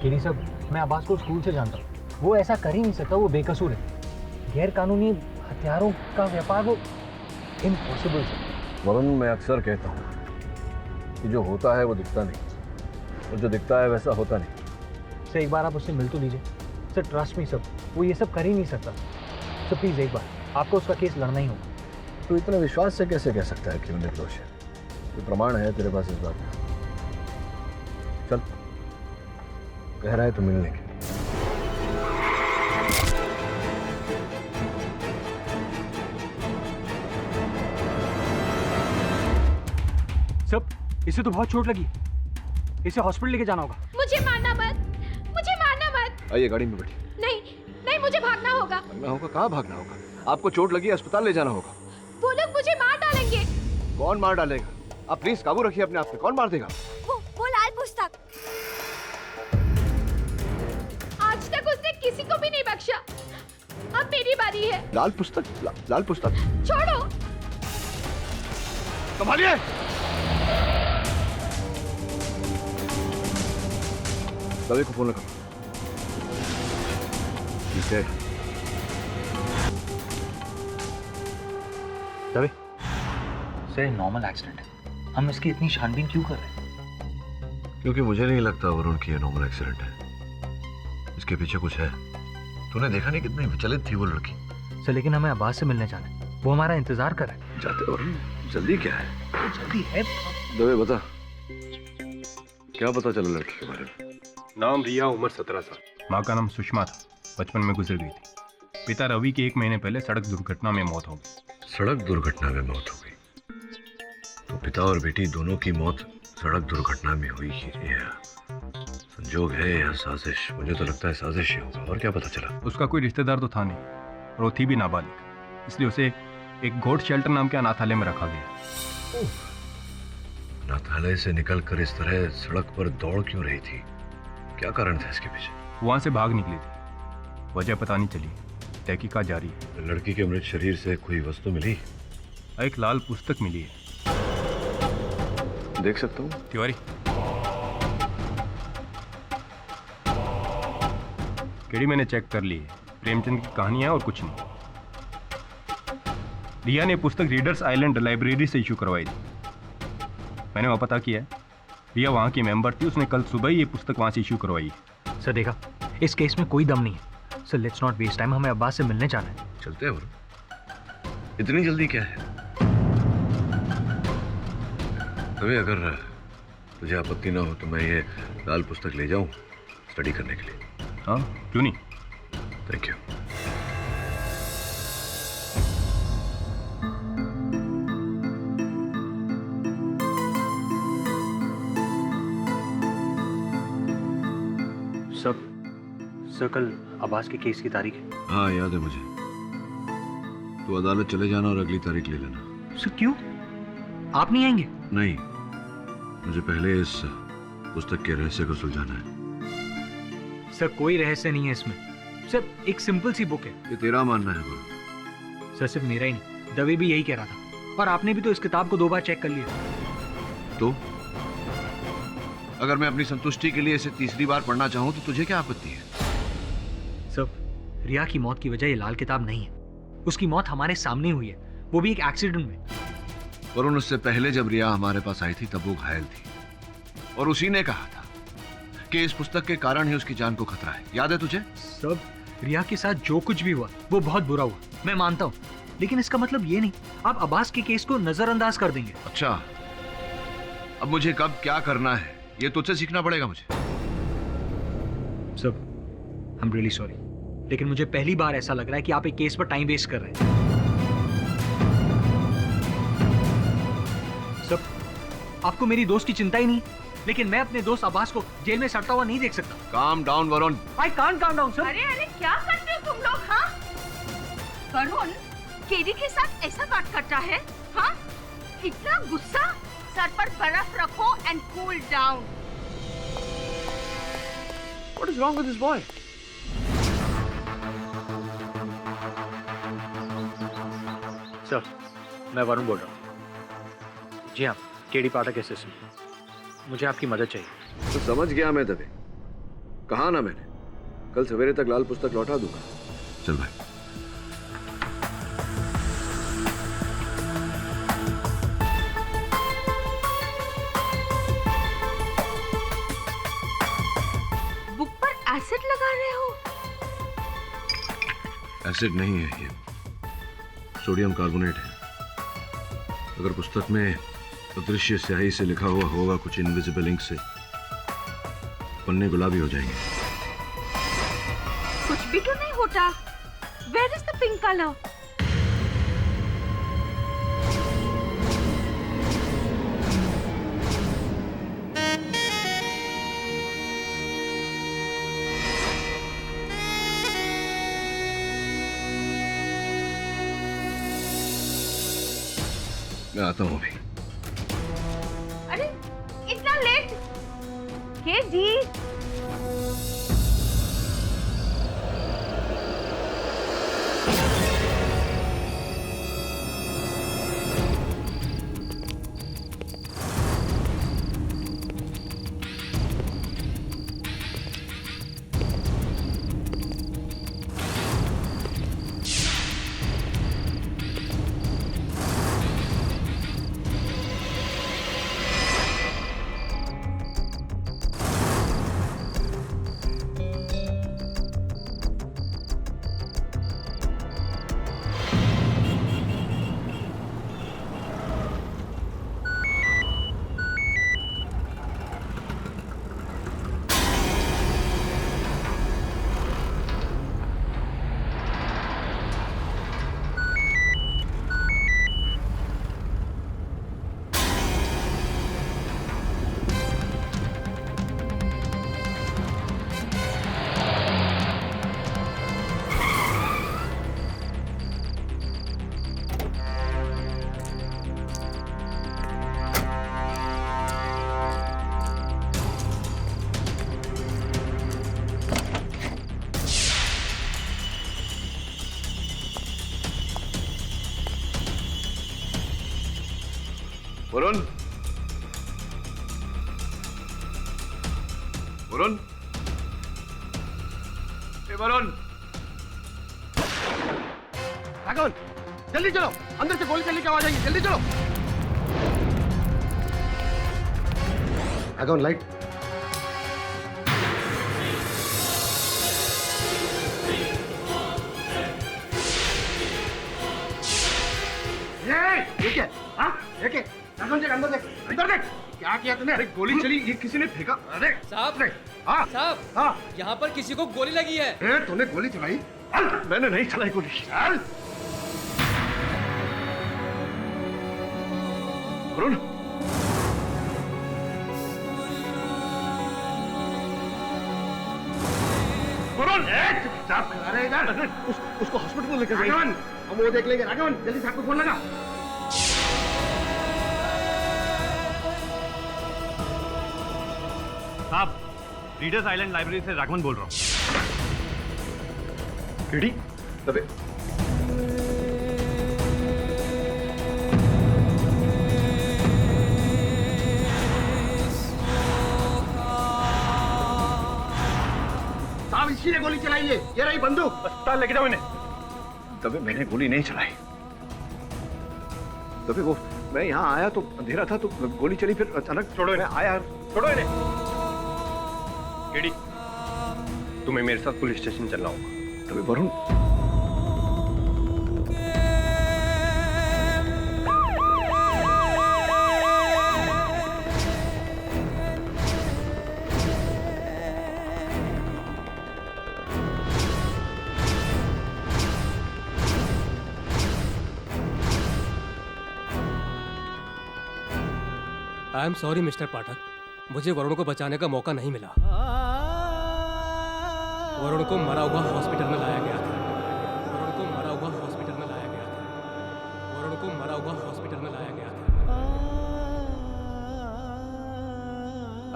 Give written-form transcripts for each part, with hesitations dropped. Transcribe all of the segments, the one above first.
KD साहब, मैं अब्बास को स्कूल से जानता हूँ। वो ऐसा कर ही नहीं सकता, वो बेकसूर है। गैर कानूनी हथियारों का व्यापार वो इम्पॉसिबल सर। वरुण, मैं अक्सर कहता हूँ कि जो होता है वो दिखता नहीं, और जो दिखता है वैसा होता नहीं। सर एक बार आप उससे मिल तो लीजिए। सर ट्रस्ट मी सर, वो ये सब कर ही नहीं सकता। सर प्लीज़ एक बार, आपको उसका केस लड़ना ही होगा। तो इतने विश्वास से कैसे कह सकता है कि वो निर्दोष है? कोई प्रमाण है तेरे पास इस बात का? चल, कह रहा है तो मिल लेंगे। सब, इसे तो बहुत चोट लगी, इसे हॉस्पिटल लेके जाना होगा। मुझे मारना मत, मुझे मारना मत। आइए, गाड़ी में बैठिए। नहीं नहीं, मुझे भागना होगा। भागना होगा? कहाँ भागना होगा? आपको चोट लगी है, अस्पताल ले जाना होगा। वो लोग मुझे मार डालेंगे। कौन मार डालेगा? आप प्लीज काबू रखिए अपने आप पे। कौन मार देगा? वो लाल पुस्तक। आज तक उसने किसी को भी नहीं बख्शा। अब मेरी बारी है। लाल पुस्तक? लाल पुस्तक? छोड़ो। संभालिए। दवे को फोन लगा। ठीक है। दवे, सर नॉर्मल एक्सीडेंट है। हम इसकी इतनी छानबीन क्यों कर रहे हैं? क्योंकि मुझे नहीं लगता वरुण की ये नॉर्मल एक्सीडेंट है। इसके पीछे कुछ है। तूने देखा नहीं कितनी विचलित थी वो लड़की? सर लेकिन हमें अब्बास से मिलने जाना है, वो हमारा इंतजार कर रहा है। जाते वरुण, जल्दी क्या है? जल्दी है। दवे बता, क्या पता चला लड़की के बारे में? नाम रिया, उम्र 17 साल। माँ का नाम सुषमा था, बचपन में गुजर गई थी। पिता रवि की 1 महीने पहले सड़क दुर्घटना में मौत हो गई। सड़क दुर्घटना में मौत हो गई? तो पिता और बेटी दोनों की मौत सड़क दुर्घटना में हुई ही है। संजोग है या साजिश? मुझे तो लगता है साजिश ही होगा। और क्या पता चला? उसका कोई रिश्तेदार तो था नहीं, और वो थी भी नाबालिग, इसलिए उसे एक गोट शेल्टर नाम के अनाथालय में रखा गया। अनाथालय से निकलकर इस तरह सड़क पर दौड़ क्यों रही थी? क्या कारण था इसके पीछे? वहां से भाग निकली थी, वजह पता नहीं चली, तहकीकात जारी है। लड़की के मृत शरीर से कोई वस्तु मिली? एक लाल पुस्तक मिली है। देख सकता हूँ? तिवारी, केडी मैंने चेक कर ली है, प्रेमचंद की कहानी है और कुछ नहीं। रिया ने पुस्तक रीडर्स आइलैंड लाइब्रेरी से इशू करवाई थी। मैंने वहाँ पता किया है, रिया वहाँ की मेंबर थी, उसने कल सुबह ही ये पुस्तक वहाँ से इशू करवाई है। सर देखा, इस केस में कोई दम नहीं है। Sir let's not waste time, हमें अब्बास से मिलने जाना है। चलते हैं वरुण, इतनी जल्दी क्या है? तभी अगर तुझे आपत्ति ना हो तो मैं ये लाल पुस्तक ले जाऊं स्टडी करने के लिए। हाँ, क्यों नहीं। Thank you. सर कल अब्बास के केस की तारीख है। हाँ याद है मुझे। तो अदालत चले जाना और अगली तारीख ले लेना। सर क्यों? आप नहीं आएंगे? नहीं, मुझे पहले इस पुस्तक के रहस्य को सुलझाना है। सर कोई रहस्य नहीं है इसमें, सिर्फ एक सिंपल सी बुक है। ये तेरा मानना है वरुण? सर सिर्फ मेरा ही नहीं, दवे भी यही कह रहा था, और आपने भी तो इस किताब को 2 बार चेक कर लिया। तो अगर मैं अपनी संतुष्टि के लिए इसे तीसरी बार पढ़ना चाहूं तो तुझे क्या आपत्ति है? सर रिया की मौत की वजह ये लाल किताब नहीं है, उसकी मौत हमारे सामने हुई है, वो भी एक एक्सीडेंट में। वरुण, उससे पहले जब रिया हमारे पास आई थी तब वो घायल थी, और उसी ने कहा था कि इस पुस्तक के कारण ही उसकी जान को खतरा है। याद है तुझे? सब रिया के साथ जो कुछ भी हुआ वो बहुत बुरा हुआ, मैं मानता हूँ, लेकिन इसका मतलब ये नहीं आप अब्बास के केस को नजरअंदाज कर देंगे। अच्छा, अब मुझे कब क्या करना है ये तुझसे सीखना पड़ेगा मुझे। सब आई एम रियली सॉरी, लेकिन मुझे पहली बार ऐसा लग रहा है कि आप एक केस पर टाइम वेस्ट कर रहे हैं। सब आपको मेरी दोस्त की चिंता ही नहीं, लेकिन मैं अपने दोस्त अब्बास को जेल में सड़ता हुआ नहीं देख सकता। Calm down Varun. I can't calm down sir. अरे अरे क्या करते हो तुम लोग? हाँ वरुण, केडी के साथ ऐसा बात करता है? हाँ, इतना गुस्सा? सर पर बर्फ रखो and cool down. What is wrong with this boy? Sir मैं वरुण बोल रहा हूँ। जी हाँ, केडी पाठक असिस्टेंट। मुझे आपकी मदद चाहिए। तो समझ गया मैं तभी। कहा ना मैंने, कल सवेरे तक लाल पुस्तक लौटा दूंगा। चल भाई। बुक पर एसिड लगा रहे हो? एसिड नहीं है ये, सोडियम कार्बोनेट है। अगर पुस्तक में अदृश्य स्याही से लिखा हुआ होगा कुछ इनविजिबल इंक से, पन्ने गुलाबी हो जाएंगे। कुछ भी तो नहीं होता। Where is the pink color? मैं आता हूँ अभी। अरे इतना लेट? केडी, वरुण, वरुण, ए वरुण, राघवन जल्दी चलो, अंदर से गोली चलने की आवाज आई है, जल्दी चलो। राघवन लाइट। ये क्या? हाँ? ये क्या? राघवन देख, अंदर देख, अंदर देख। क्या किया तूने? अरे गोली चली, ये किसी ने फेंका। अरे साहब, हाँ साहब, हाँ, यहाँ पर किसी को गोली लगी है। तूने गोली चलाई? मैंने नहीं चलाई गोली। चल। वरुण, वरुण, चुपचाप खड़ा रहे इधर। उसको हॉस्पिटल लेकर जाइए। राघवन, हम वो देख लेंगे। राघवन जल्दी साहब को फोन लगा। साहब, रीडर्स आइलैंड लाइब्रेरी से राघवन बोल रहा हूँ। केडी, दबे। साहब इसी ने गोली चलाई है, ये रही बंदूक। अस्पताल लेके जाओ इन्हें। दबे, मैंने गोली नहीं चलाई। दबे, वो मैं यहाँ आया तो अंधेरा था तो गोली चली, फिर अचानक छोड़ो इन्हें। आया। छोड़ो इन्हें। केडी, तुम्हें मेरे साथ पुलिस स्टेशन चलना होगा। Dave, Varun, I am sorry mister Pathak, मुझे वरुण को बचाने का मौका नहीं मिला। वरुण को मरा हुआ हॉस्पिटल में लाया गया था। वरुण को मरा हुआ हॉस्पिटल में लाया गया था। वरुण को मरा हुआ हॉस्पिटल में लाया गया था।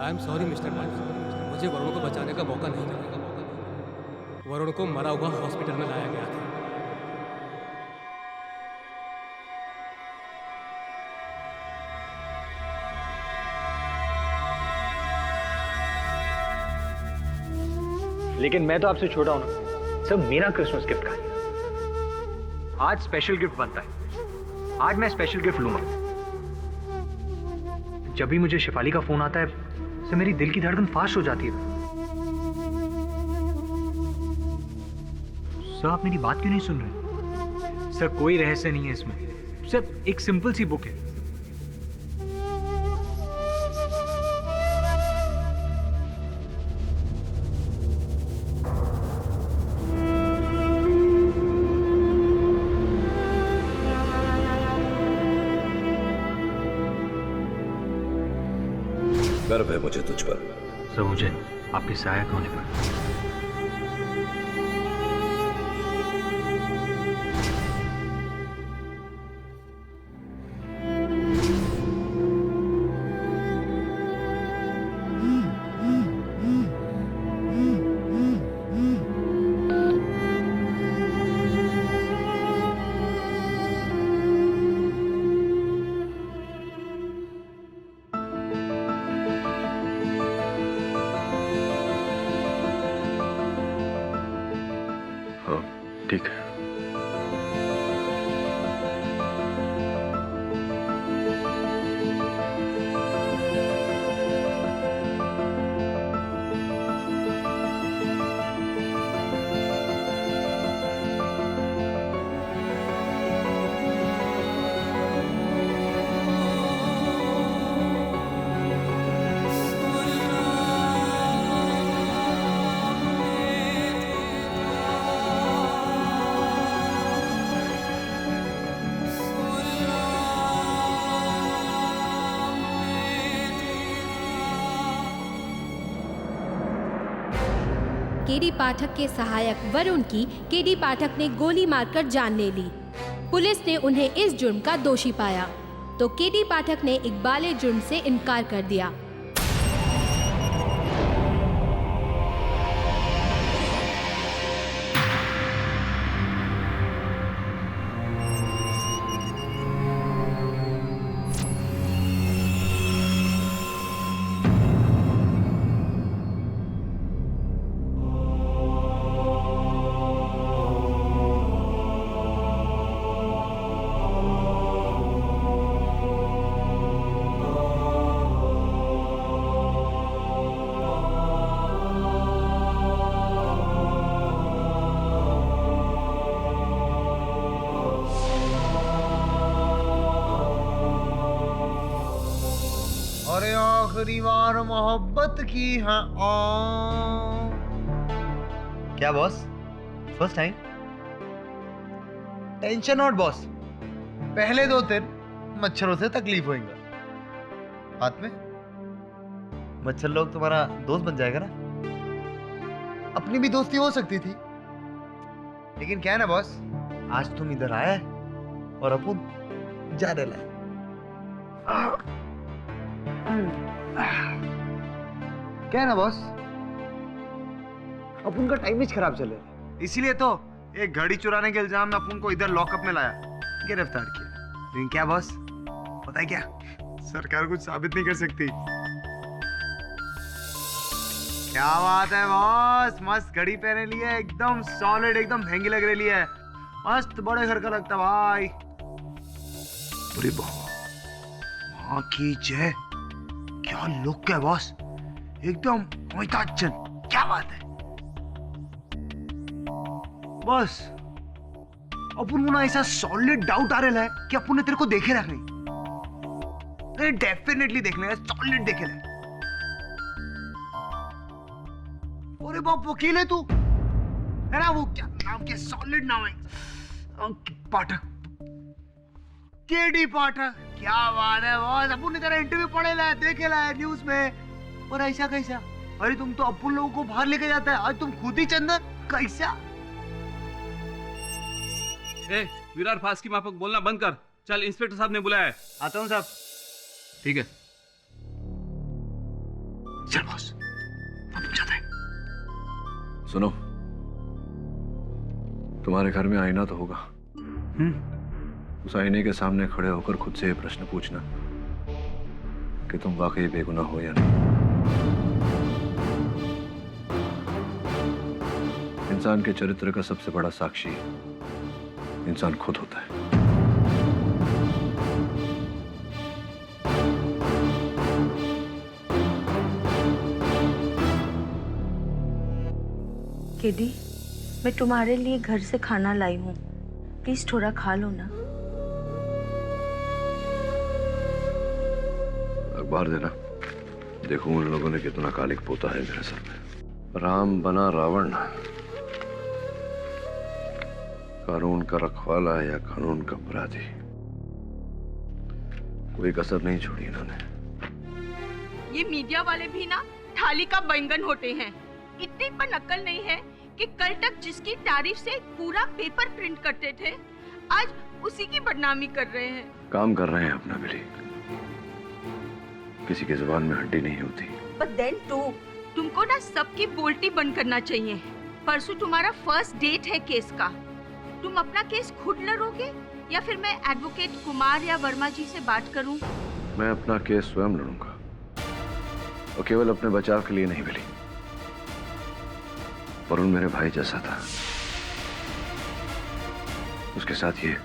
आई एम सॉरी मिस्टर पाठक, मुझे वरुण को बचाने का मौका नहीं मिला। वरुण को मरा हुआ हॉस्पिटल में लाया गया था। लेकिन मैं तो आपसे छोटा हूं ना सर। मेरा क्रिसमस गिफ्ट कहाँ है? आज स्पेशल गिफ्ट बनता है, आज मैं स्पेशल गिफ्ट लूंगा। जब भी मुझे शिफाली का फोन आता है सर मेरी दिल की धड़कन फास्ट हो जाती है। सर आप मेरी बात क्यों नहीं सुन रहे? सर कोई रहस्य नहीं है इसमें, सर एक सिंपल सी बुक है। गर्व है मुझे तुझ पर। सर मुझे आपके सहायक होने पर। हाँ ठीक है। केडी पाठक के सहायक वरुण की केडी पाठक ने गोली मारकर जान ले ली। पुलिस ने उन्हें इस जुर्म का दोषी पाया तो केडी पाठक ने इकबाले जुर्म से इनकार कर दिया। अरे आखिरी बार मोहब्बत की है क्या boss? First time? Tension not boss, पहले 2 दिन मच्छरों से तकलीफ होएगा, बाद में मच्छर लोग तुम्हारा दोस्त बन जाएगा ना। अपनी भी दोस्ती हो सकती थी, लेकिन क्या है ना बॉस, आज तुम इधर आए और अपन जा रहे लाए। क्या है ना बॉस, अपन का टाइम खराब चल रहा है, इसीलिए तो एक घड़ी चुराने के इल्जाम में अपन को इधर लॉकअप में लाया, गिरफ्तार किया। लेकिन क्या बॉस, पता है क्या, सरकार कुछ साबित नहीं कर सकती। क्या बात है बॉस, मस्त घड़ी पहने लिए, एकदम सॉलिड, एकदम महंगी लग रही है, मस्त बड़े घर का लगता भाई। अरे माँ की जय, क्या लुक है बॉस, एकदम अमिताभ बच्चन, क्या बात है बॉस। अपन को ना ऐसा सॉलिड डाउट आ रहा है कि अपन ने तेरे को देखे रख नहीं, डेफिनेटली देख लेगा, सॉलिड देखे रहे। अरे बाप, वकील है तू, है ना? वो क्या नाम, क्या सॉलिड नाम है, पाठक, केडी पाठक। क्या बात है बॉस, अपन ने तेरा इंटरव्यू पढ़े ला, देखे ला न्यूज में, और ऐसा कैसा? अरे तुम तो अपन लोगों को बाहर लेके जाता है, आज तुम खुद ही चंदन, कैसा? ए, विरार फास्ट की माफक बोलना बंद कर, चल इंस्पेक्टर साहब ने बुलाया है। आता हूँ साहब। ठीक है, चल बॉस, अब जाते हैं। सुनो, तुम्हारे घर में आईना तो होगा, उस आईने के सामने खड़े होकर खुद से ये प्रश्न पूछना कि तुम वाकई बेगुनाह हो या नहीं। इंसान के चरित्र का सबसे बड़ा साक्षी इंसान खुद होता है। केडी, मैं तुम्हारे लिए घर से खाना लाई हूँ, प्लीज थोड़ा खा लो ना। अखबार देना, देखूं उन लोगों ने कितना कालिक पोता है मेरे सर में। राम बना रावण, कानून का रखवाला या कानून का अपराधी, कोई कसर नहीं छोड़ी इन्होंने। ये मीडिया वाले भी ना थाली का बैंगन होते हैं। इतनी पर अक्ल नहीं है कि कल तक जिसकी तारीफ से पूरा पेपर प्रिंट करते थे, आज उसी की बदनामी कर रहे हैं। काम कर रहे हैं अपना बिली, किसी की जुबान में हड्डी नहीं होती। But then too, तुमको ना सबकी बोलती बंद करना चाहिए। परसों तुम्हारा फर्स्ट डेट है केस का। तुम अपना केस खुद लड़ोगे या फिर मैं एडवोकेट कुमार या वर्मा जी से बात करूं? मैं अपना केस स्वयं लड़ूंगा, और केवल अपने बचाव के लिए नहीं बिली। वरुण मेरे भाई जैसा था, उसके साथ ये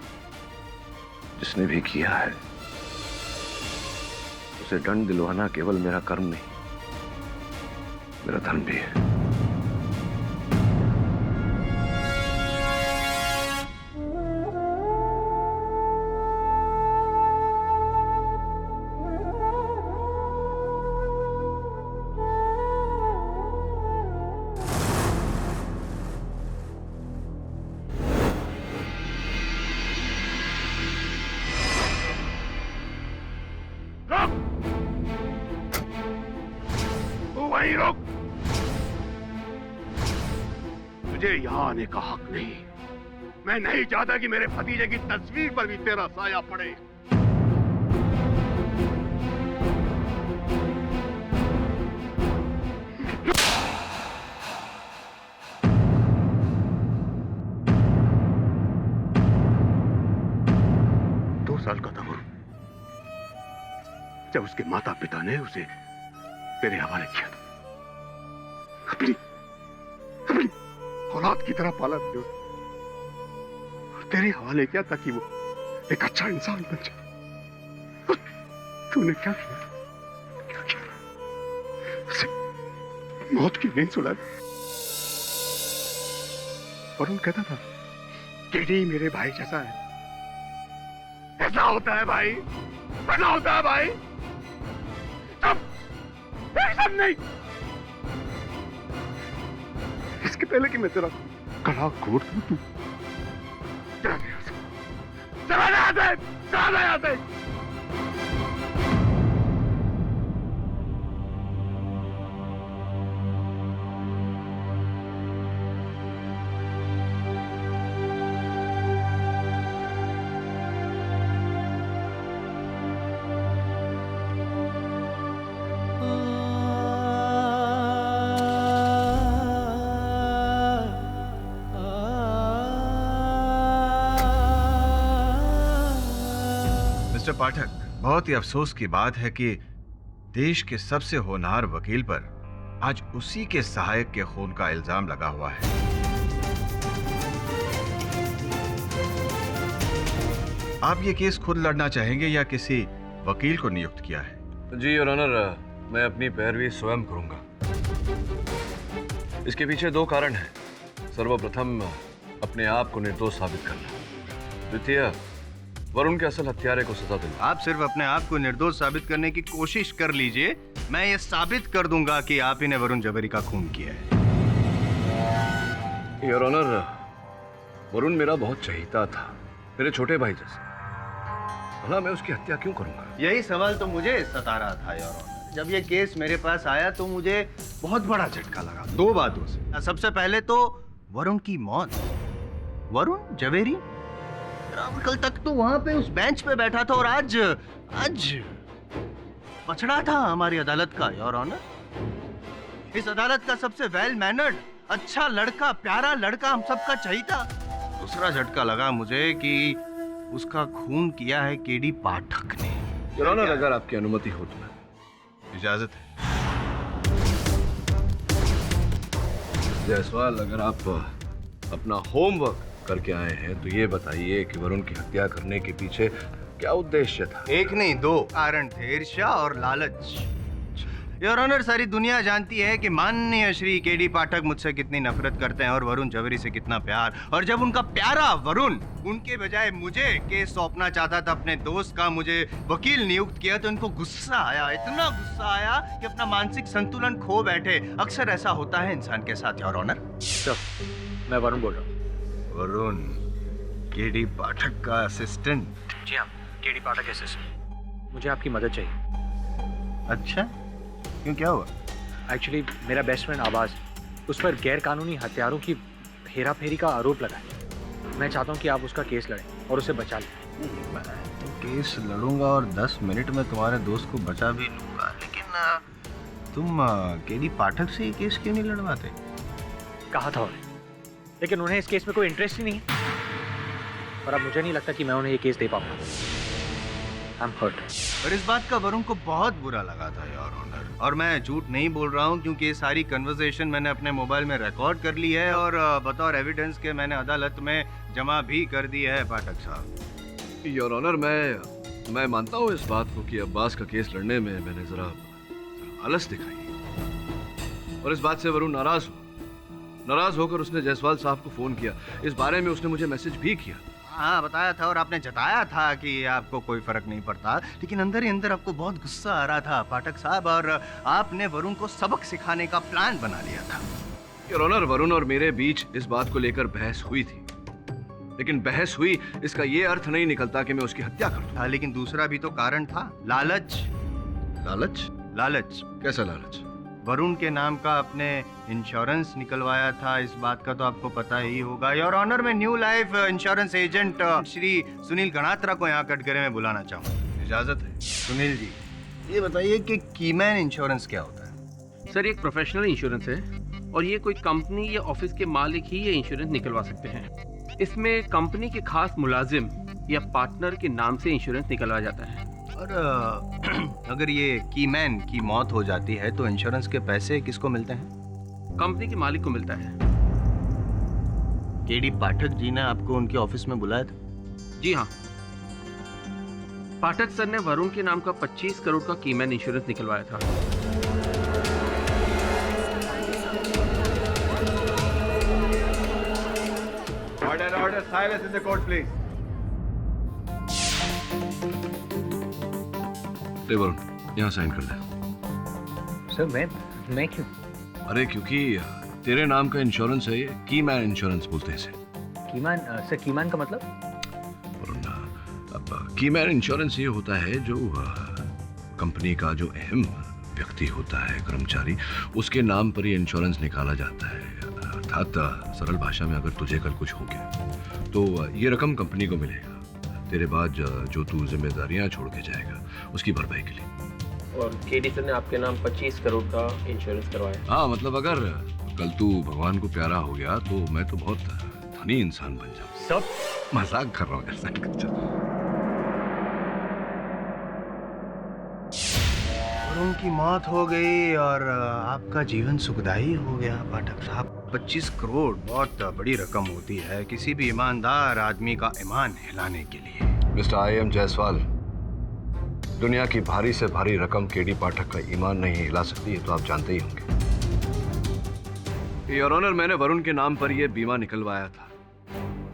जिसने भी किया है, उसे दंड दिलवाना केवल मेरा कर्म नहीं, मेरा धर्म भी है। वहीं रुक, तुझे यहाँ आने का हक नहीं। मैं नहीं चाहता कि मेरे भतीजे की तस्वीर पर भी तेरा साया पड़े। दो साल का था वरुण जब उसके माता पिता ने उसे तेरे हवाले किया था। अपनी औलाद की तरह पाला था और तेरे हवाले किया ताकि वो एक अच्छा इंसान बन जाए। तूने क्या किया? क्या किया? उसे मौत की नींद सुला दी। वरुण कहता था केडी मेरे भाई जैसा है। ऐसा होता है भाई, ऐसा होता है भाई। सब नहीं, इसके पहले कि मैं तेरा गला घोट दूं, तू चला यहाँ से। मिस्टर पाठक, बहुत ही अफसोस की बात है कि देश के सबसे होनहार वकील पर आज उसी के सहायक के खून का इल्जाम लगा हुआ है। आप ये केस खुद लड़ना चाहेंगे या किसी वकील को नियुक्त किया है? जी योर ऑनर, मैं अपनी पैरवी स्वयं करूंगा। इसके पीछे दो कारण हैं। सर्वप्रथम अपने आप को निर्दोष साबित करना, द्वितीय वरुण के असल हत्यारे को सजा देना। आप सिर्फ अपने आप को निर्दोष साबित करने की कोशिश कर लीजिए, मैं ये साबित कर दूंगा कि आप ही ने वरुण जवेरी का खून किया है। योर ऑनर, वरुण मेरा बहुत चहीता था, मेरे छोटे भाई जैसा। भला मैं उसकी हत्या क्यों करूंगा? यही सवाल तो मुझे सता रहा था योर ऑनर। जब ये केस मेरे पास आया तो मुझे बहुत बड़ा झटका लगा, दो बातों से। सबसे पहले तो वरुण की मौत। वरुण जवेरी कल तक तो वहां पे उस बेंच पे बैठा था और आज पछड़ा था हमारी अदालत का योर ऑनर। इस अदालत का सबसे वेल मैनर्ड, अच्छा लड़का, प्यारा लड़का, हम सबका चहीता। दूसरा झटका लगा मुझे कि उसका खून किया है केडी पाठक ने। योर ऑनर, अगर आपकी अनुमति हो तो इजाजत है। जायसवाल, अगर आप अपना होमवर्क करके आए हैं तो ये बताइए कि वरुण की हत्या करने के पीछे क्या उद्देश्य था? एक नहीं, दो कारण थे, ईर्ष्या और लालच। योर ऑनर, सारी दुनिया जानती है कि माननीय श्री केडी पाठक मुझसे कितनी नफरत करते हैं और वरुण जवेरी से कितना प्यार। और जब उनका प्यारा वरुण उनके बजाय मुझे केस सौंपना चाहता था, अपने दोस्त का मुझे वकील नियुक्त किया, तो इनको गुस्सा आया, इतना गुस्सा आया कि अपना मानसिक संतुलन खो बैठे। अक्सर ऐसा होता है इंसान के साथ योर ऑनर। सर, मैं वरुण बोल रहा हूँ। वरुण, केडी पाठक का असिस्टेंट? जी हाँ, केडी पाठक असिस्टेंट। मुझे आपकी मदद चाहिए। अच्छा, क्यों, क्या हुआ? एक्चुअली मेरा बेस्ट फ्रेंड आवाज, उस पर गैर कानूनी हथियारों की हेरा फेरी का आरोप लगा है। मैं चाहता हूँ कि आप उसका केस लड़ें और उसे बचा लें। मैं केस लड़ूंगा और 10 मिनट में तुम्हारे दोस्त को बचा भी लूंगा, लेकिन तुम केडी पाठक से ये केस क्यों नहीं लड़वाते? कहा था उन्हें, लेकिन उन्हें इस केस में कोई इंटरेस्ट ही नहीं है। और अब मुझे नहीं लगता कि मैं उन्हें ये केस दे पाऊंगा। I am hurt. और इस बात का वरुण को बहुत बुरा लगा था योर ऑनर। और मैं झूठ नहीं बोल रहा हूँ, क्योंकि ये सारी कन्वर्सेशन मैंने अपने मोबाइल में रिकॉर्ड कर ली है और बतौर एविडेंस के मैंने अदालत में जमा भी कर दी है पाठक साहब। योर ऑनर, मैं मानता हूँ इस बात को कि अब्बास का केस लड़ने में मैंने जरा आलस दिखाई, और इस बात से वरुण नाराज होकर उसने जायसवाल साहब को फोन किया। इस बारे में उसने मुझे मैसेज भी किया। हाँ, बताया था और आपने जताया था कि आपको कोई फर्क नहीं पड़ता, लेकिन अंदर ही अंदर आपको बहुत गुस्सा आ रहा था पाठक साहब, और आपने वरुण को सबक सिखाने का प्लान बना लिया था। योर ऑनर, वरुण और मेरे बीच इस बात को लेकर बहस हुई थी, लेकिन बहस हुई इसका ये अर्थ नहीं निकलता कि मैं उसकी हत्या कर दूं। हाँ, लेकिन दूसरा भी तो कारण था, लालच। लालच? लालच? कैसा लालच? वरुण के नाम का आपने इंश्योरेंस निकलवाया था, इस बात का तो आपको पता ही होगा। योर ऑनर, मैं new life insurance agent Shri Sunil Ganatra को यहाँ कटघरे में बुलाना चाहूँ। इजाजत है? सुनील जी, ये बताइए कि कीमैन इंश्योरेंस क्या होता है? सर, ये एक प्रोफेशनल इंश्योरेंस है और ये कोई कंपनी या ऑफिस के मालिक ही ये इंश्योरेंस निकलवा सकते हैं। इसमें कंपनी के खास मुलाजिम या पार्टनर के नाम से इंश्योरेंस निकलवाया जाता है। और अगर ये कीमैन की मौत हो जाती है तो इंश्योरेंस के पैसे किसको मिलते हैं? कंपनी के मालिक को मिलता है। केडी पाठक जी ने आपको उनके ऑफिस में बुलाया था? जी हाँ, पाठक सर ने वरुण के नाम का 25 करोड़ का कीमैन इंश्योरेंस निकलवाया था। Order, silence in the court, please. ले वरुण, यहाँ साइन कर दे। सर, मैं क्यों? अरे क्योंकि तेरे नाम का इंश्योरेंस है ये, कीमैन इंश्योरेंस बोलते हैं इसे। कीमैन? सर, कीमैन का मतलब? वरुण, अब कीमैन इंश्योरेंस ये होता है जो कंपनी का जो अहम व्यक्ति होता है, कर्मचारी, उसके नाम पर ये इंश्योरेंस निकाला जाता है। अर्थात सरल भाषा में अगर तुझे कल कुछ हो गया तो ये रकम कंपनी को मिलेगा। तेरे बाद जो तू जिम्मेदारियां छोड़ के जाएगा उसकी भरपाई के लिए। और केडी सर ने आपके नाम 25 करोड़ का इंश्योरेंस करवाया। हाँ, मतलब अगर कल तू भगवान को प्यारा हो गया तो मैं तो बहुत धनी इंसान बन जाऊँ। सब मजाक कर रहा हूँ यार। उनकी मौत हो गई और आपका जीवन सुखदायी हो गया पाठक साहब। 25 करोड़ बहुत बड़ी रकम होती है किसी भी ईमानदार आदमी का ईमान हिलाने के लिए। मिस्टर आई.एम. जायसवाल, दुनिया की भारी से भारी रकम केडी पाठक का ईमान नहीं हिला सकती, ये तो आप जानते ही होंगे। योर ऑनर, मैंने वरुण के नाम पर यह बीमा निकलवाया था,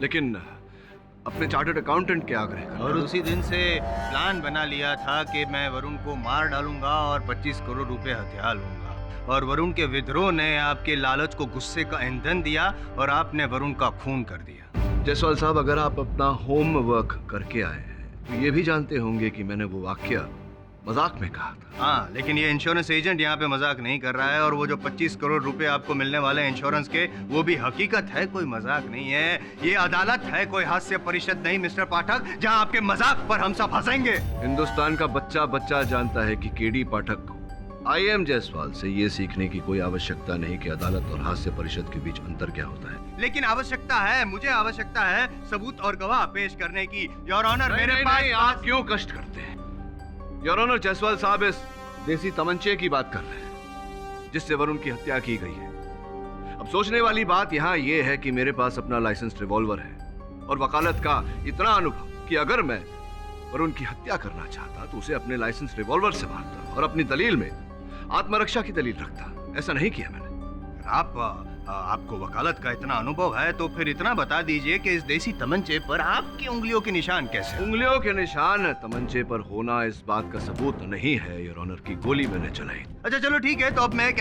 लेकिन अपने चार्टर्ड अकाउंटेंट के आग्रह और उसी दिन से प्लान बना लिया था कि मैं वरुण को मार डालूंगा और 25 करोड़ रुपए हथिया लूंगा। और वरुण के विद्रोह ने आपके लालच को गुस्से का ईंधन दिया और आपने वरुण का खून कर दिया। जायसवाल साहब, अगर आप अपना होमवर्क करके आए हैं तो ये भी जानते होंगे कि मैंने वो वाक्य मजाक में कहा था। हाँ, लेकिन ये इंश्योरेंस एजेंट यहाँ पे मजाक नहीं कर रहा है और वो जो 25 करोड़ रुपए आपको मिलने वाले हैं इंश्योरेंस के, वो भी हकीकत है, कोई मजाक नहीं है। ये अदालत है, कोई हास्य परिषद नहीं मिस्टर पाठक, जहाँ आपके मजाक पर हम सब हंसेंगे। हिंदुस्तान का बच्चा बच्चा जानता है कि केडी पाठक को आई.एम. जायसवाल से ये सीखने की कोई आवश्यकता नहीं कि अदालत और हास्य परिषद के बीच अंतर क्या होता है। लेकिन आवश्यकता है, मुझे आवश्यकता है सबूत और गवाह पेश करने की। योर ऑनर, मेरे पास आप क्यों कष्ट करते हैं? योर ऑनर, जायसवाल साहब इस देसी तमंचे की बात कर रहे हैं जिससे वरुण की हत्या की गई है। अब अब सोचने वाली बात यहाँ ये है कि मेरे पास अपना लाइसेंस रिवॉल्वर है और वकालत का इतना अनुभव कि अगर मैं वरुण की हत्या करना चाहता तो उसे अपने लाइसेंस रिवॉल्वर से मारता और अपनी दलील में आत्मरक्षा की दलील रखता। ऐसा नहीं किया मैंने। आपको वकालत का इतना अनुभव है तो फिर इतना बता दीजिए कि इस देसी तमंचे पर आपकी उंगलियों के निशान कैसे? उंगलियों के निशान तमंचे पर होना इस बात का सबूत नहीं है योर ऑनर की गोली मैंने चलाई। अच्छा चलो ठीक है, तो अब मैं एक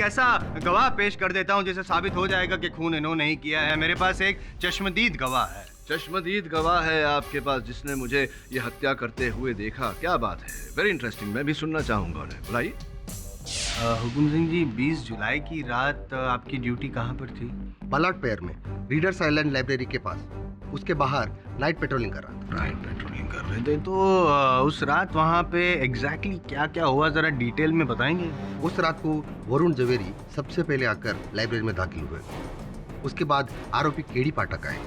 ऐसा गवाह पेश कर देता हूं जिसे साबित हो जाएगा कि खून इन्होंने नहीं किया है। मेरे पास एक चश्मदीद गवाह है। चश्मदीद गवाह है आपके पास जिसने मुझे ये हत्या करते हुए देखा? क्या बात है, वेरी इंटरेस्टिंग, मैं भी सुनना चाहूंगा उन्हें। बुलाइए। हुकुम सिंह जी, 20 जुलाई की रात आपकी ड्यूटी कहाँ पर थी? बलाट पेयर में रीडर्स आइलैंड लाइब्रेरी के पास, उसके बाहर नाइट पेट्रोलिंग कर रहा था। नाइट पेट्रोलिंग कर रहे थे, तो उस रात वहाँ पे एग्जैक्टली क्या क्या हुआ, जरा डिटेल में बताएंगे? उस रात को वरुण जवेरी सबसे पहले आकर लाइब्रेरी में दाखिल हुए। उसके बाद आरोपी केडी पाठक आए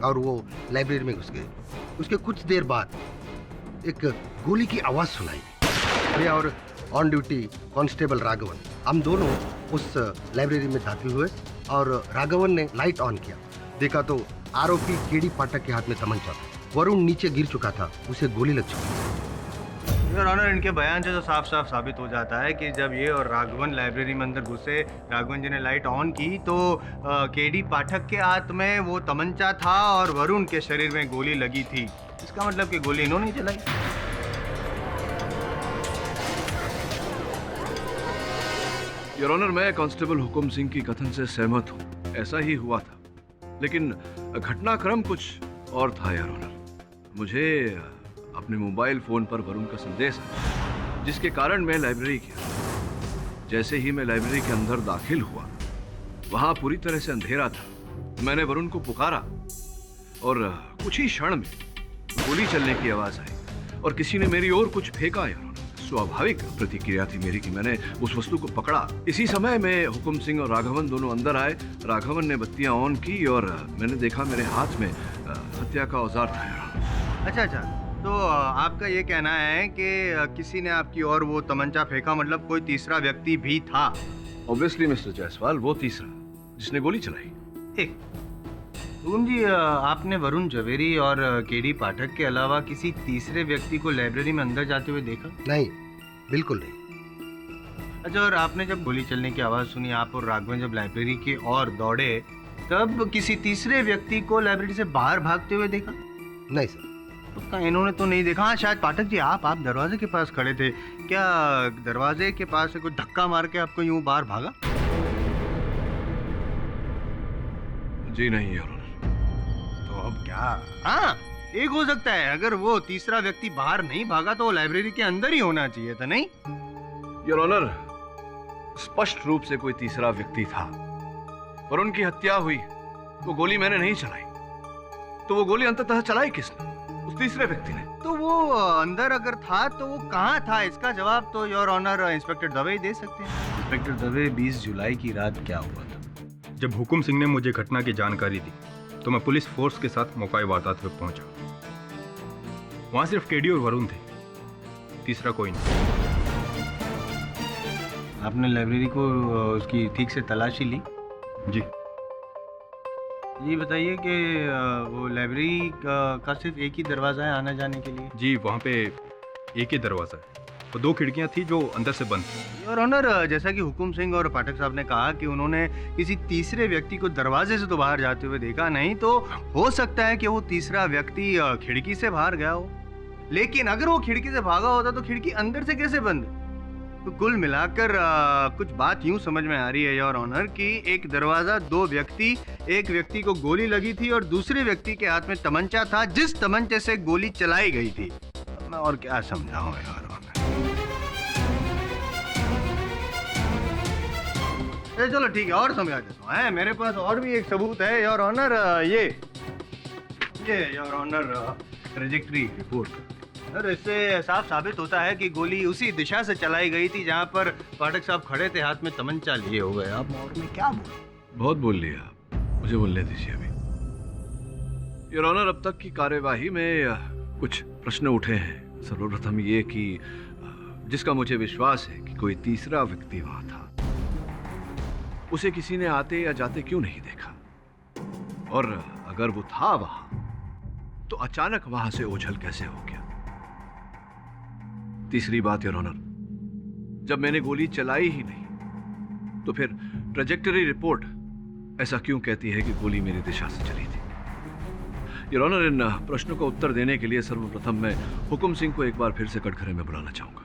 और वो लाइब्रेरी में घुस गए। उसके कुछ देर बाद एक गोली की आवाज सुनाई दी और ऑन ड्यूटी कांस्टेबल राघवन, हम दोनों उस लाइब्रेरी में दाखिल हुए और राघवन ने लाइट ऑन किया। देखा तो आरोपी केडी पाठक के हाथ में तमंचा था। वरुण नीचे गिर चुका था, उसे गोली लग चुकी थी। योर ऑनर, इनके बयान से तो साफ साफ साबित हो जाता है कि जब ये और राघवन लाइब्रेरी में अंदर घुसे, राघवन जी ने लाइट ऑन की तो केडी पाठक के हाथ में वो तमंचा था और वरुण के शरीर में गोली लगी थी। इसका मतलब कि गोली इन्होंने चलाई। योर ऑनर, मैं कांस्टेबल हुकुम सिंह की कथन से सहमत हूँ, ऐसा ही हुआ था, लेकिन घटनाक्रम कुछ और था योर ऑनर। मुझे अपने मोबाइल फोन पर वरुण का संदेश आया, जिसके कारण मैं लाइब्रेरी गया। जैसे ही मैं लाइब्रेरी के अंदर दाखिल हुआ, वहां पूरी तरह से अंधेरा था। मैंने वरुण को पुकारा और कुछ ही क्षण में गोली चलने की आवाज आई और किसी ने मेरी ओर कुछ फेंका। योर ऑनर, स्वाभाविक प्रतिक्रिया थी मेरी कि मैंने उस वस्तु को पकड़ा। इसी समय में हुकुम सिंह और राघवन दोनों अंदर आए। राघवन ने बत्तियां ऑन की और मैंने देखा मेरे हाथ में हत्या का औजार था। अच्छा, तो आपका ये कहना है कि किसी ने आपकी ओर वो तमंचा फेंका, मतलब कोई तीसरा व्यक्ति भी था? ऑब्वियसली मिस्टर जायसवाल, वो तीसरा जिसने गोली चलाई। हुकुम जी, आपने वरुण जवेरी और केडी पाठक के अलावा किसी तीसरे व्यक्ति को लाइब्रेरी में अंदर जाते हुए देखा? नहीं, बिल्कुल नहीं। अच्छा, और आपने जब गोली चलने की आवाज सुनी, आप और राघवन जब लाइब्रेरी की ओर दौड़े, तब किसी तीसरे व्यक्ति को लाइब्रेरी से बाहर भागते हुए देखा? नहीं सर। उसका इन्होंने तो नहीं देखा। हाँ, शायद पाठक जी आप दरवाजे के पास खड़े थे, क्या दरवाजे के पास से कोई धक्का मार के आपको यूं बाहर भागा? जी नहीं योर ऑनर। तो अब क्या? हाँ, एक हो सकता है, अगर वो तीसरा व्यक्ति बाहर नहीं भागा तो वो लाइब्रेरी के अंदर ही होना चाहिए था, नहीं? योर ऑनर, स्पष्ट रूप से कोई तीसरा व्यक्ति था। और उनकी हत्या हुई, वो गोली मैंने नहीं चलाई, तो वो गोली अंततः चलाई किसने? उस तीसरे व्यक्ति ने। तो वो अंदर अगर था तो वो कहाँ था? इसका जवाब तो योर ऑनर इंस्पेक्टर दवे ही दे सकते हैं। इंस्पेक्टर दवे, 20 जुलाई की रात क्या हुआ था? जब हुकुम सिंह ने मुझे घटना की जानकारी दी तो मैं पुलिस फोर्स के साथ मौका वारदात पे पहुंचा। वहां सिर्फ केडी और वरुण थे, तीसरा कोई नहीं। आपने लाइब्रेरी को उसकी ठीक से तलाशी ली? जी। ये बताइए कि वो लाइब्रेरी का सिर्फ एक ही दरवाजा है आने जाने के लिए? जी, वहाँ पे एक ही दरवाजा है और 2 खिड़कियाँ थी जो अंदर से बंद थी। और ऑनर, जैसा कि हुकुम सिंह और पाठक साहब ने कहा कि उन्होंने किसी तीसरे व्यक्ति को दरवाजे से तो बाहर जाते हुए देखा नहीं, तो हो सकता है कि वो तीसरा व्यक्ति खिड़की से बाहर गया हो। लेकिन अगर वो खिड़की से भागा होता तो खिड़की अंदर से कैसे बंद? तो कुल मिलाकर कुछ बात यूं समझ में आ रही है योर ऑनर कि एक दरवाजा, 2 व्यक्ति, एक व्यक्ति को गोली लगी थी और दूसरे व्यक्ति के हाथ में तमंचा था, जिस तमंचे से गोली चलाई गई थी। मैं और क्या समझाऊं योर ऑनर? चलो ठीक है, और समझा देता हूँ। मेरे पास और भी एक सबूत है योर ऑनर। ये your honour trajectory report. Sir, इससे साफ साबित होता है कि गोली उसी दिशा से चलाई गई थी जहां पर पाठक साहब खड़े थे, हाथ में तमंचा लिए हुए। अब और मैं क्या बोलूं? बहुत बोल लिया आप, मुझे बोलने दीजिए अभी। योर ऑनर, अब तक की कार्यवाही में कुछ प्रश्न उठे हैं। सर्वप्रथम ये कि जिसका मुझे विश्वास है कि कोई तीसरा व्यक्ति वहां था, उसे किसी ने आते या जाते क्यों नहीं देखा? और अगर वो था वहां तो अचानक वहां से ओझल कैसे हो गया? तीसरी बात योर ऑनर, जब मैंने गोली चलाई ही नहीं तो फिर ट्रेजेक्टरी रिपोर्ट ऐसा क्यों कहती है कि गोली मेरी दिशा से चली थी? योर ऑनर, इन प्रश्नों का उत्तर देने के लिए सर्वप्रथम मैं हुकुम सिंह को एक बार फिर से कटघरे में बुलाना चाहूंगा।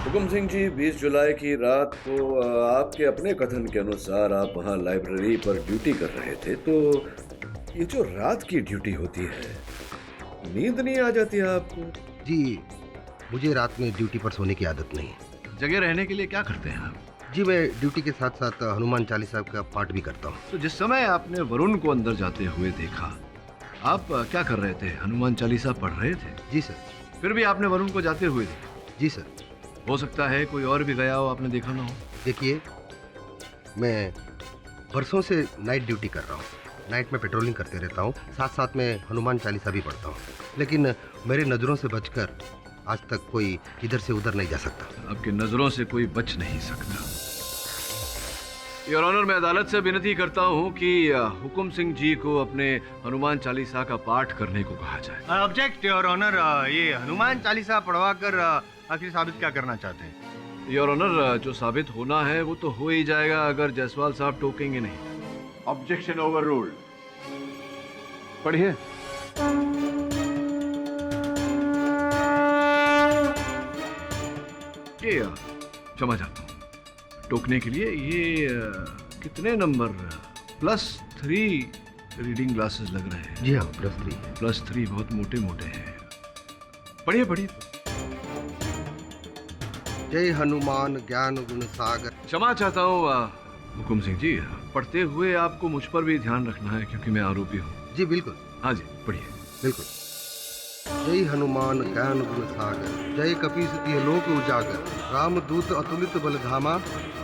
हुकुम सिंह जी, 20 जुलाई की रात को आपके अपने कथन के अनुसार आप वहां लाइब्रेरी पर ड्यूटी कर रहे थे, तो ये जो रात की ड्यूटी होती है, नींद नहीं आ जाती आपको? जी, मुझे रात में ड्यूटी पर सोने की आदत नहीं है। जगह रहने के लिए क्या करते हैं आप? जी, मैं ड्यूटी के साथ साथ हनुमान चालीसा का पाठ भी करता हूँ। तो जिस समय आपने वरुण को अंदर जाते हुए देखा, आप क्या कर रहे थे? हनुमान चालीसा पढ़ रहे थे? जी सर। फिर भी आपने वरुण को जाते हुए देखा? जी सर। हो सकता है कोई और भी गया हो, आपने देखा ना हो। देखिए, मैं बरसों से नाइट ड्यूटी कर रहा हूँ। नाइट में पेट्रोलिंग करते रहता हूँ, साथ साथ में हनुमान चालीसा भी पढ़ता हूँ, लेकिन मेरी नज़रों से बचकर आज तक कोई इधर से उधर नहीं जा सकता। आपकी नज़रों से कोई बच नहीं सकता। योर ऑनर, मैं अदालत से विनती करता हूँ कि हुकुम सिंह जी को अपने हनुमान चालीसा का पाठ करने को कहा जाए। ऑब्जेक्ट योर ऑनर, ये हनुमान चालीसा पढ़वा कर आखिर साबित क्या करना चाहते हैं? योर ऑनर, जो साबित होना है वो तो हो ही जाएगा अगर जायसवाल साहब टोकेंगे नहीं। Objection over ruled. पढ़िए। ये क्षमा चाहता हूँ, टोकने के लिए ये कितने नंबर? +3 रीडिंग ग्लासेस लग रहे हैं। जी हाँ, +3। +3 बहुत मोटे मोटे हैं। पढ़िए पढ़िए। जय हनुमान ज्ञान गुण सागर। क्षमा चाहता हूँ हुकुम सिंह जी, पढ़ते हुए आपको मुझ पर भी ध्यान रखना है क्योंकि मैं आरोपी हूँ। जी बिल्कुल। हाँ जी, पढ़िए। बिल्कुल। जय हनुमान ज्ञान गुण सागर, जय कपीस तिह लोक उजागर, रामदूत अतुलित बल धामा,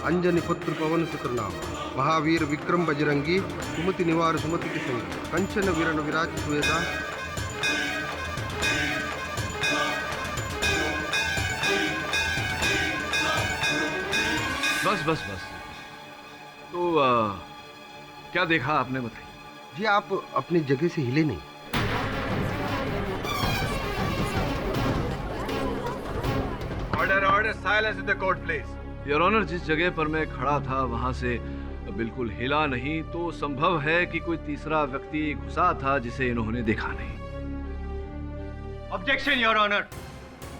अंजनी पुत्र पवन सुत नामा, महावीर विक्रम बजरंगी, सुमति निवार सुमति के संगी, कंचन विरण विराज सुवेदा। बस बस बस। तो क्या देखा आपने, बताइए। जी, आप अपनी जगह से हिले नहीं। Order order, silence in the court please. Your honour, जिस जगह पर मैं खड़ा था वहां से बिल्कुल हिला नहीं, तो संभव है कि कोई तीसरा व्यक्ति घुसा था जिसे इन्होंने देखा नहीं। ऑब्जेक्शन योर ऑनर,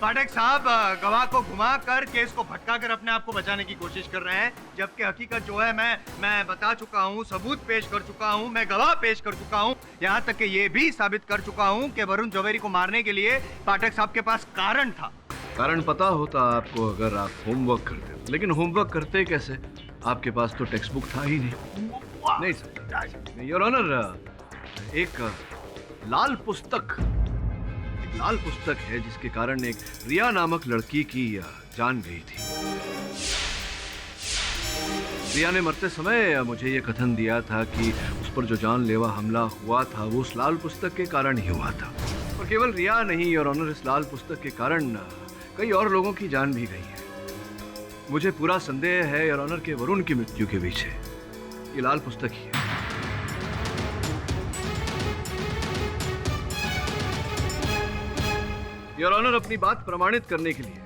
पाठक साहब गवाह को घुमाकर केस को भटकाकर अपने आप को बचाने की कोशिश कर रहे हैं, जबकि हकीकत जो है मैं बता चुका हूं, सबूत पेश कर चुका हूं, मैं गवाह पेश कर चुका हूं, यहां तक कि ये भी साबित कर चुका हूं कि वरुण जवेरी को मारने के लिए पाठक साहब के पास कारण था। कारण पता होता आपको अगर आप होमवर्क करते, लेकिन होमवर्क करते कैसे? आपके पास तो टेक्स्ट बुक था ही नहीं सर। योर ऑनर, एक लाल पुस्तक है जिसके कारण एक रिया नामक लड़की की जान गई थी। रिया ने मरते समय मुझे ये कथन दिया था कि उस पर जो जानलेवा हमला हुआ था वो उस लाल पुस्तक के कारण ही हुआ था। और केवल रिया नहीं योर ऑनर, इस लाल पुस्तक के कारण कई और लोगों की जान भी गई है। मुझे पूरा संदेह है योर ऑनर कि वरुण की मृत्यु के पीछे ये लाल पुस्तक ही है। योर ऑनर, अपनी बात प्रमाणित करने के लिए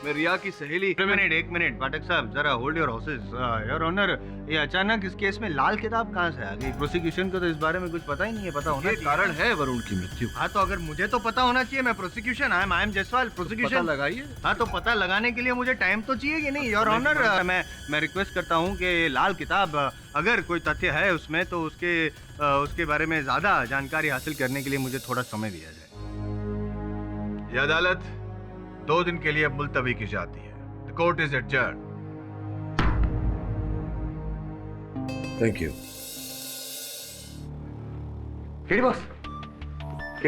मैं रिया की सहेली। एक मिनट पाठक साहब, जरा hold your horses. Your honour, ये अचानक इस केस में लाल किताब कहाँ से आ गई? प्रोसिक्यूशन को तो इस बारे में कुछ पता ही नहीं है। पता होना कारण है वरुण की मृत्यु। हाँ, तो अगर मुझे तो पता होना चाहिए, मैं prosecution I am Jaiswal, prosecution पता लगाइए। हाँ, तो पता लगाने के लिए मुझे टाइम तो चाहिए कि नहीं? योर ऑनर, मैं रिक्वेस्ट करता हूँ कि लाल किताब अगर कोई तथ्य है उसमें तो उसके बारे में ज्यादा जानकारी हासिल करने के लिए मुझे थोड़ा समय दिया जाए। यह अदालत 2 दिन के लिए अब मुलतवी की जाती है। The court is adjourned. Thank you. KD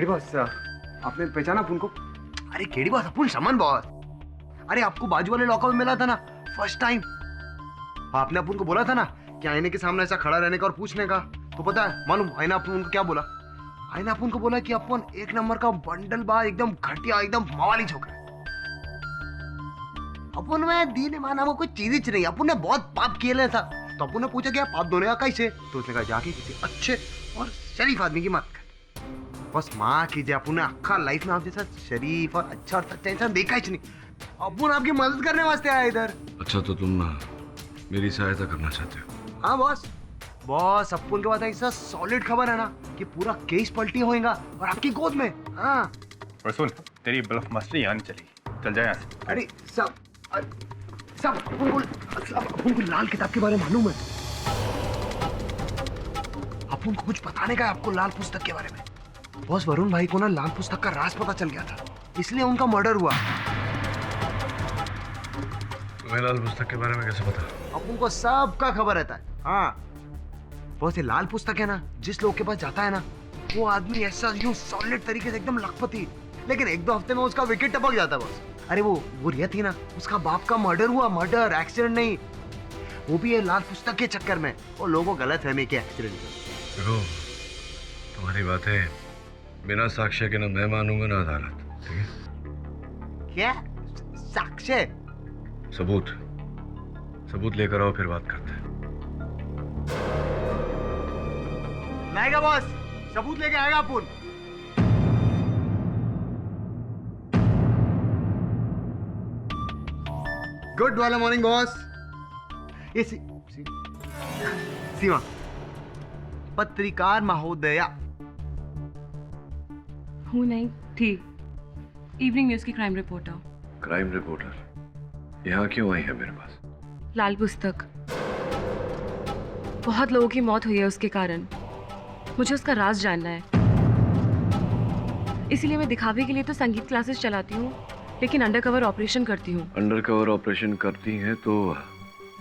boss, आपने पहचाना अपन को? अरे केडी बॉस, अपन समन बॉस। अरे आपको बाजू वाले लॉकअप में मिला था ना फर्स्ट टाइम। आपने अपन को बोला था ना कि आईने के सामने ऐसा खड़ा रहने का और पूछने का। तो पता है मालूम आईना अपन उनको क्या बोला? आईना अपन को बोला कि अपन 1 नंबर का बंडल बा, एकदम घटिया, एकदम मवाली छोकरा। अपन में दीन ईमान वो कोई चीज ही नहीं, अपन ने बहुत पाप किए था। तो अप्पू ने पूछा कि आप दोनों यहाँ कैसे, तो उसने कहा जाके किसी अच्छे और शरीफ आदमी की मदद कर। बस माँ कीजिए, अप्पू ने अक्खा लाइफ में आप जैसा शरीफ और अच्छा और सच्चा इंसान देखा ही नहीं। अप्पू ने आपकी मदद करने वास्ते आया इधर। अच्छा, तो तुम मेरी सहायता करना चाहते हो? हाँ बॉस, बॉस अप्पू के बाद ऐसा सॉलिड खबर है ना कि पूरा केस पलटी होएगा और आपकी गोद में। हाँ और सुन, तेरी ब्लफ मास्टरी यहाँ नहीं चली, चल जाए यहाँ से। अरे सब अप्पू को लाल किताब के बारे में मालूम है। अप्पू को कुछ बताने का है आपको लाल पुस्तक के बारे में। बॉस वरुण भाई को ना लाल पुस्तक का राज पता चल गया था, इसलिए उनका मर्डर हुआ। तुम्हें लाल पुस्तक के बारे में कैसे पता? अप्पू को सबका खबर रहता है। हाँ बॉस, ये लाल पुस्तक है ना, जिस लोग के पास जाता है ना, वो आदमी ऐसा यूं सॉलिड तरीके से एकदम लखपति, लेकिन 1-2 हफ्ते में उसका विकेट टपक जाता है बॉस। अरे वो रिया थी ना, उसका बाप का मर्डर हुआ, मर्डर, एक्सीडेंट नहीं, वो भी है लाल पुस्तक के चक्कर में। वो लोगों को गलत फहमी के एक्सीडेंट। देखो, तुम्हारी बातें बिना साक्ष्य के ना मैं मानूंगा ना अदालत, ठीक है? क्या साक्ष्य? सबूत लेकर आओ, फिर बात करते हैं। लाएगा बॉस, सबूत लेके आएगा अपुन। गुड वाला मॉर्निंग बॉस। ये सीमा पत्रकार महोदया। हूँ नहीं थी, इवनिंग न्यूज की क्राइम रिपोर्टर। क्राइम रिपोर्टर यहाँ क्यों आई है मेरे पास? लाल पुस्तक, बहुत लोगों की मौत हुई है उसके कारण, मुझे उसका राज जानना है। इसीलिए मैं दिखावे के लिए तो संगीत क्लासेस चलाती हूँ, लेकिन अंडरकवर ऑपरेशन करती हूँ। अंडरकवर ऑपरेशन करती हैं तो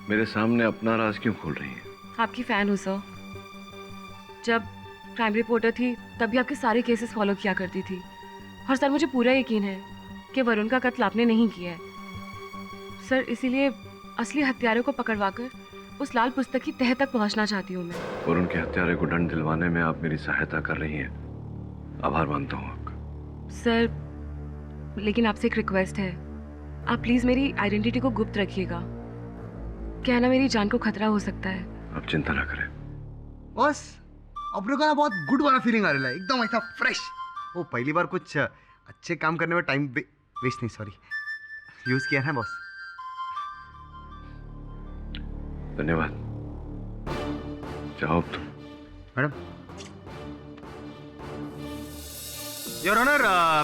मेरे सामने अपना राज क्यों खोल रही हैं? आपकी फैन हूँ सर। जब क्राइम रिपोर्टर थी तब भी आपके सारे केसेस फॉलो किया करती थी, और सर मुझे पूरा यकीन है कि वरुण का कत्ल आपने नहीं किया है सर। इसीलिए असली हत्यारे को पकड़वाकर उस लाल पुस्तक की तह तक पहुंचना चाहती हूँ मैं। वरुण के हत्यारे को दंड दिलवाने में आप मेरी सहायता कर रही हैं, आभार मानता हूँ आपका। सर लेकिन आपसे एक रिक्वेस्ट है, आप प्लीज मेरी आइडेंटिटी को गुप्त रखिएगा। क्या है ना, मेरी जान को खतरा हो सकता है। आप चिंता ना करें बॉस, अपने को ना बहुत गुड वाला फीलिंग आ रहा है, एकदम ऐसा फ्रेश। वो पहली बार कुछ अच्छे काम करने में टाइम वेस्ट नहीं, सॉरी, यूज किया है बॉस। धन्यवाद। जाओ तुम। मैडम, योर ऑनर,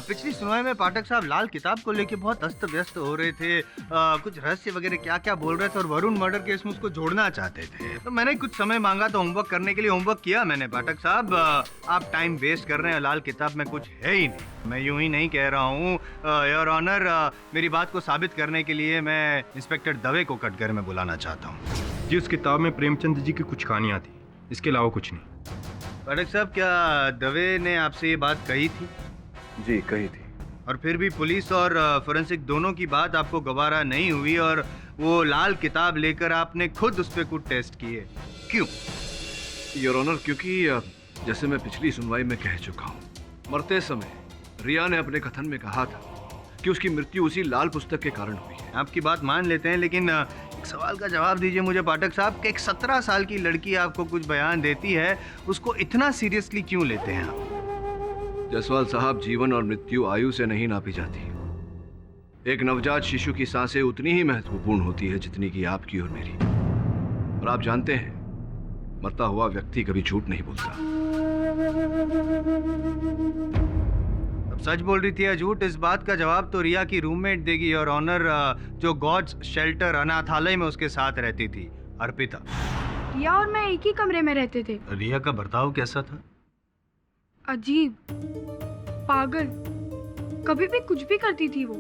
पिछली सुनवाई में पाठक साहब लाल किताब को लेके बहुत अस्त व्यस्त हो रहे थे, कुछ रहस्य वगैरह क्या क्या बोल रहे थे और वरुण मर्डर केस में उसको जोड़ना चाहते थे। तो मैंने कुछ समय मांगा तो होमवर्क करने के लिए होमवर्क किया मैंने। पाठक साहब, आप टाइम वेस्ट कर रहे हैं, लाल किताब में कुछ है ही नहीं। मैं यूं ही नहीं कह रहा हूँ योर ऑनर, मेरी बात को साबित करने के लिए मैं इंस्पेक्टर दवे को कटघरे में बुलाना चाहता हूँ। जी, उस किताब में प्रेमचंद जी की कुछ कहानियाँ थी, इसके अलावा कुछ नहीं। पाठक साहब, क्या दवे ने आपसे ये बात कही थी? जी, कही थी। और फिर भी पुलिस और फोरेंसिक दोनों की बात आपको गवारा नहीं हुई और वो लाल किताब लेकर आपने खुद उस पर कुछ टेस्ट किए, क्यों? योर ऑनर, क्योंकि जैसे मैं पिछली सुनवाई में कह चुका हूँ, मरते समय रिया ने अपने कथन में कहा था कि उसकी मृत्यु उसी लाल पुस्तक के कारण हुई है। आपकी बात मान लेते हैं, लेकिन एक सवाल का जवाब दीजिए मुझे पाठक साहब कि एक 17 साल की लड़की आपको कुछ बयान देती है, उसको इतना सीरियसली क्यों लेते हैं आप? जायसवाल साहब, जीवन और मृत्यु आयु से नहीं नापी जाती। एक नवजात शिशु की सांसें उतनी ही महत्वपूर्ण होती है जितनी कि आपकी और मेरी। और आप जानते हैं, मरता हुआ व्यक्ति कभी झूठ नहीं बोलता। अब सच बोल रही थी या झूठ, इस बात का जवाब तो रिया की रूममेट देगी और ऑनर, जो गॉड्स शेल्टर अनाथालय में उसके साथ रहती थी, अर्पिता। रिया और मैं एक ही कमरे में रहते थे। रिया का बर्ताव कैसा था? अजीब, पागल, कभी भी कुछ भी करती थी वो।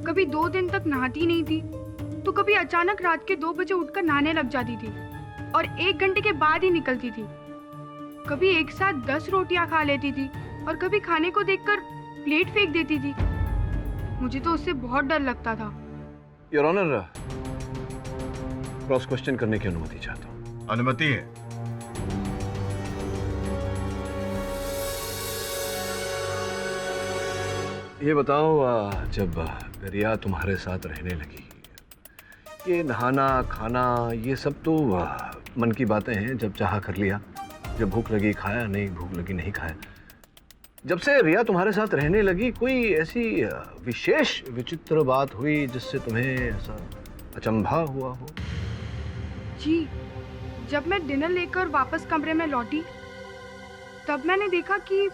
कभी 2 दिन तक नहाती नहीं थी, तो कभी अचानक रात के 2 बजे उठकर नहाने लग जाती थी और 1 घंटे के बाद ही निकलती थी। कभी एक साथ 10 रोटियां खा लेती थी और कभी खाने को देखकर प्लेट फेंक देती थी। मुझे तो उससे बहुत डर लगता था। योर ऑनर, क्रॉस क्वेश्चन करने की अनुमति चाहता हूँ। अनुमति है। ये बताओ, जब रिया तुम्हारे साथ रहने लगी, ये नहाना खाना ये सब तो मन की बातें हैं, जब चाहा कर लिया, जब भूख लगी खाया, नहीं भूख लगी नहीं खाया। जब से रिया तुम्हारे साथ रहने लगी, कोई ऐसी विशेष विचित्र बात हुई जिससे तुम्हें ऐसा अचंभा हुआ हो? जी, जब मैं डिनर लेकर वापस कमरे में लौटी, तब मैंने देखा कि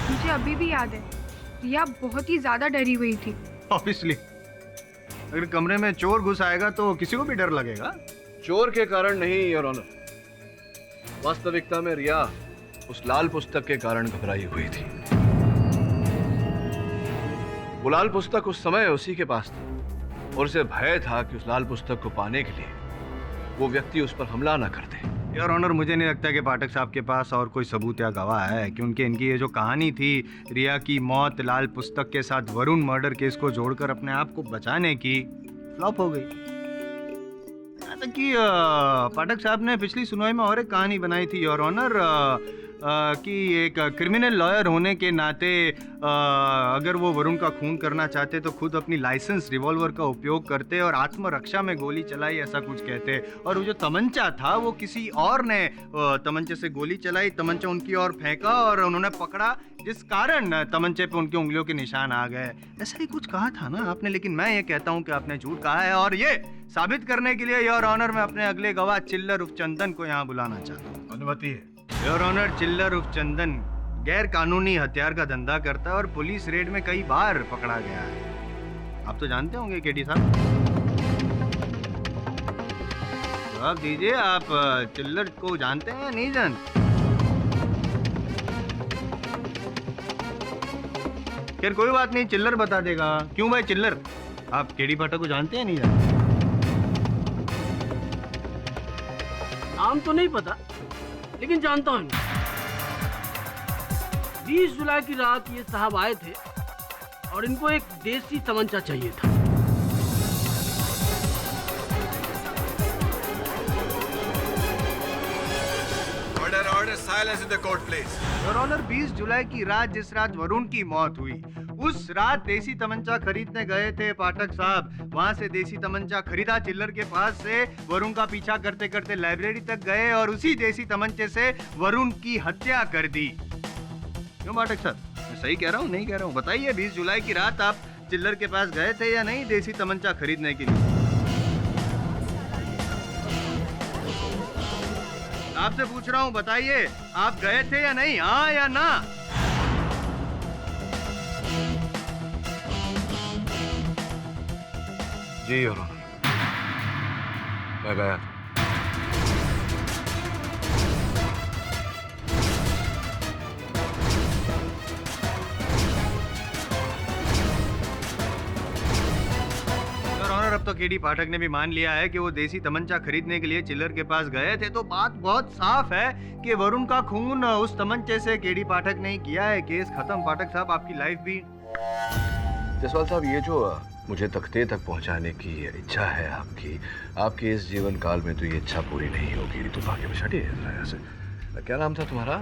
मुझे अभी भी याद है, रिया बहुत ही ज्यादा डरी हुई थी। ऑब्वियसली, अगर कमरे में चोर घुस आएगा तो किसी को भी डर लगेगा। चोर के कारण नहीं योर ऑनर, वास्तविकता में रिया उस लाल पुस्तक के कारण घबराई हुई थी। वो लाल पुस्तक उस समय उसी के पास था और उसे भय था कि उस लाल पुस्तक को पाने के लिए वो व्यक्ति उस पर हमला ना कर दे। योर ऑनर, मुझे नहीं लगता कि पाठक साहब के पास और कोई सबूत या गवाह है, क्योंकि इनकी ये जो कहानी थी रिया की मौत लाल पुस्तक के साथ वरुण मर्डर केस को जोड़कर अपने आप को बचाने की, फ्लॉप हो गई। कि पाठक साहब ने पिछली सुनवाई में और एक कहानी बनाई थी योर ऑनर, कि एक क्रिमिनल लॉयर होने के नाते अगर वो वरुण का खून करना चाहते तो खुद अपनी लाइसेंस रिवॉल्वर का उपयोग करते और आत्मरक्षा में गोली चलाई, ऐसा कुछ कहते। और वो जो तमंचा था वो किसी और ने तमंचे से गोली चलाई, तमंचा उनकी ओर फेंका और उन्होंने पकड़ा, जिस कारण तमंचे पे उनकी उंगलियों के निशान आ गए। ऐसा ही कुछ कहा था ना आपने, लेकिन मैं ये कहता हूँ कि आपने झूठ कहा है। और ये साबित करने के लिए योर ऑनर मैं अपने अगले गवाह चिल्लर उर्फ चंदन को यहाँ बुलाना चाहता हूँ। अनुमति है योर ऑनर। चिल्लर उर्फ चंदन गैर कानूनी हथियार का धंधा करता है और पुलिस रेड में कई बार पकड़ा गया है। आप तो जानते होंगे केडी साहब। जवाब दीजिए, आप चिल्लर को जानते हैं या नहीं जानते? खैर कोई बात नहीं, चिल्लर बता देगा। क्यों भाई चिल्लर, आप केडी पाठक को जानते हैं नहीं जानते? नाम तो नहीं पता, लेकिन जानता हूँ। 20 जुलाई की रात ये साहब आए थे और इनको एक देसी तमंचा चाहिए था। Order order, silence in the court please. Your honour, 20 जुलाई की रात जिस रात वरुण की मौत हुई, उस रात देसी तमंचा खरीदने गए थे पाठक साहब। वहां से देसी तमंचा खरीदा चिल्लर के पास से, वरुण का पीछा करते करते लाइब्रेरी तक गए और उसी देसी तमंचे से वरुण की हत्या कर दी। क्यों पाठक साहब, मैं सही कह रहा हूँ नहीं कह रहा हूँ? बताइए, 20 जुलाई की रात आप चिल्लर के पास गए थे या नहीं देसी तमंचा खरीदने के लिए? आपसे पूछ रहा हूँ, बताइए, आप गए थे या नहीं, हाँ या ना? जी योर ऑनर, मैं गया था। अब तो केडी पाठक ने भी मान लिया है कि वो देसी तमंचा खरीदने के लिए चिल्लर के पास गए थे, तो बात बहुत साफ है कि वरुण का खून उस तमंचे से केडी पाठक ने किया है। केस खत्म पाठक साहब, आपकी लाइफ भी। जसवाल साहब, ये जो मुझे तख्ते तक पहुंचाने की इच्छा है आपकी इस जीवन काल में तो ये इच्छा पूरी नहीं होगी। तो भाग्य में हटिए जरा से। क्या नाम था तुम्हारा?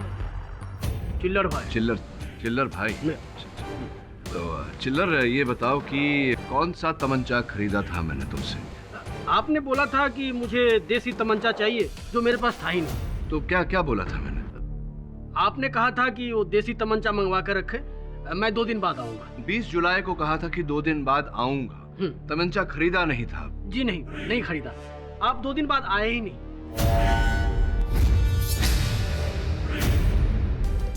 चिल्लर भाई। चिल्लर भाई। तो चिल्लर, ये बताओ कि कौन सा तमंचा खरीदा था मैंने तुमसे? आपने बोला था कि मुझे देसी तमंचा चाहिए, जो मेरे पास था ही नहीं। तो क्या क्या बोला था मैंने? आपने कहा था कि वो देसी तमंचा मंगवा कर रखे, मैं 2 दिन बाद आऊंगा। 20 जुलाई को कहा था कि 2 दिन बाद आऊंगा। तमंचा खरीदा नहीं था? जी नहीं खरीदा। आप 2 दिन बाद आए ही नहीं।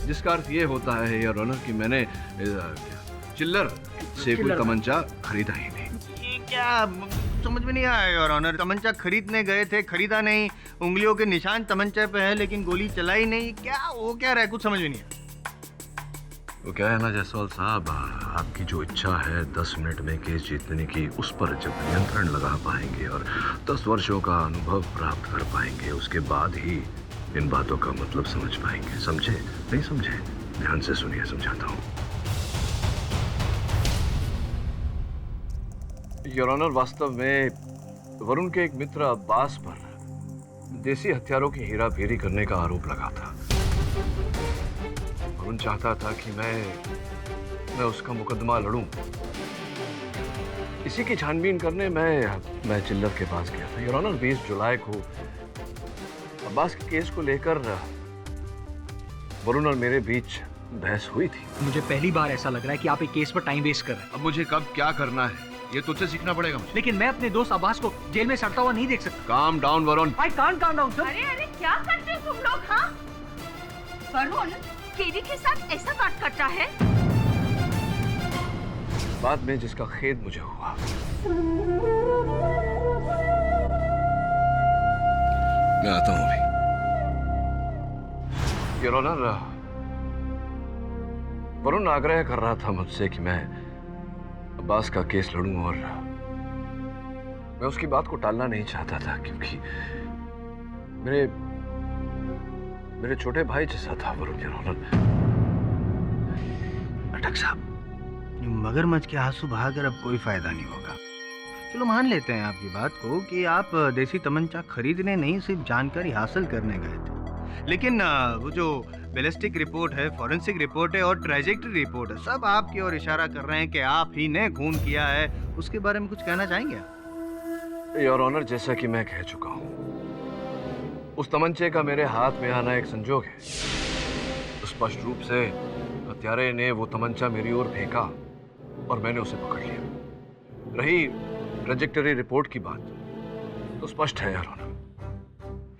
जिसका अर्थ ये होता है योर ऑनर कि मैंने चिल्लर से कोई तमंचा खरीदा ही नहीं। ये क्या समझ में नहीं आया योर ऑनर? तमंचा खरीदने गए थे, खरीदा नहीं, उंगलियों के निशान तमंचे पे है लेकिन गोली चलाई नहीं। क्या वो क्या रहा है, कुछ समझ में नहीं आया। वो क्या है ना जायसवाल साहब, आपकी जो इच्छा है 10 मिनट में केस जीतने की, उस पर जब नियंत्रण लगा पाएंगे और 10 वर्षों का अनुभव प्राप्त कर पाएंगे, उसके बाद ही इन बातों का मतलब समझ पाएंगे। समझे नहीं समझे? ध्यान से सुनिए, समझाता हूँ। योर ऑनर, वास्तव में वरुण के एक मित्र अब्बास पर देसी हथियारों की हेराफेरी करने का आरोप लगा था। वरुण चाहता था कि मैं उसका मुकदमा लड़ूं। इसी की छानबीन करने मैं चिल्लर के पास गया था। योर ऑनर, 20 जुलाई को अब्बास के केस को लेकर वरुण और मेरे बीच बहस हुई थी। मुझे पहली बार ऐसा लग रहा है कि आप एक केस पर टाइम वेस्ट कर रहे हैं। अब मुझे कब क्या करना है ये तुझसे सीखना पड़ेगा मुझे। लेकिन मैं अपने दोस्त अब्बास को जेल में सड़ता हुआ नहीं देख सकता। Calm down Varun. I can't calm down, sir. अरे क्या करते हो तुम लोग? हाँ, वरुण केडी के साथ ऐसा बात करता है। बाद में जिसका खेद मुझे हुआ। मैं आता हूं अभी। योर ऑनर, वरुण आग्रह कर रहा था मुझसे कि मैं अब्बास का केस लड़ूं और मैं उसकी बात को टालना नहीं चाहता था, क्योंकि मेरे छोटे भाई जैसा था वरुण। Your honour. पाठक साहब, मगरमच्छ के आंसू बहाकर अब कोई फायदा नहीं होगा। चलो मान लेते हैं आपकी बात को कि आप देसी तमंचा खरीदने नहीं, सिर्फ जानकारी हासिल करने गए थे। लेकिन वो जो बैलिस्टिक रिपोर्ट है, फॉरेंसिक रिपोर्ट है और ट्रैजेक्टरी रिपोर्ट है, सब आपकी ओर इशारा कर रहे हैं कि आप ही ने खून किया है। उसके बारे में कुछ कहना चाहेंगे? योर ऑनर, जैसा कि मैं कह चुका हूं, उस तमंचे का मेरे हाथ में आना एक संजोग है। स्पष्ट रूप से हत्यारे ने वो तमंचा मेरी ओर फेंका और मैंने उसे पकड़ लिया। रही ट्रैजेक्टरी रिपोर्ट की बात, तो स्पष्ट है योर ऑनर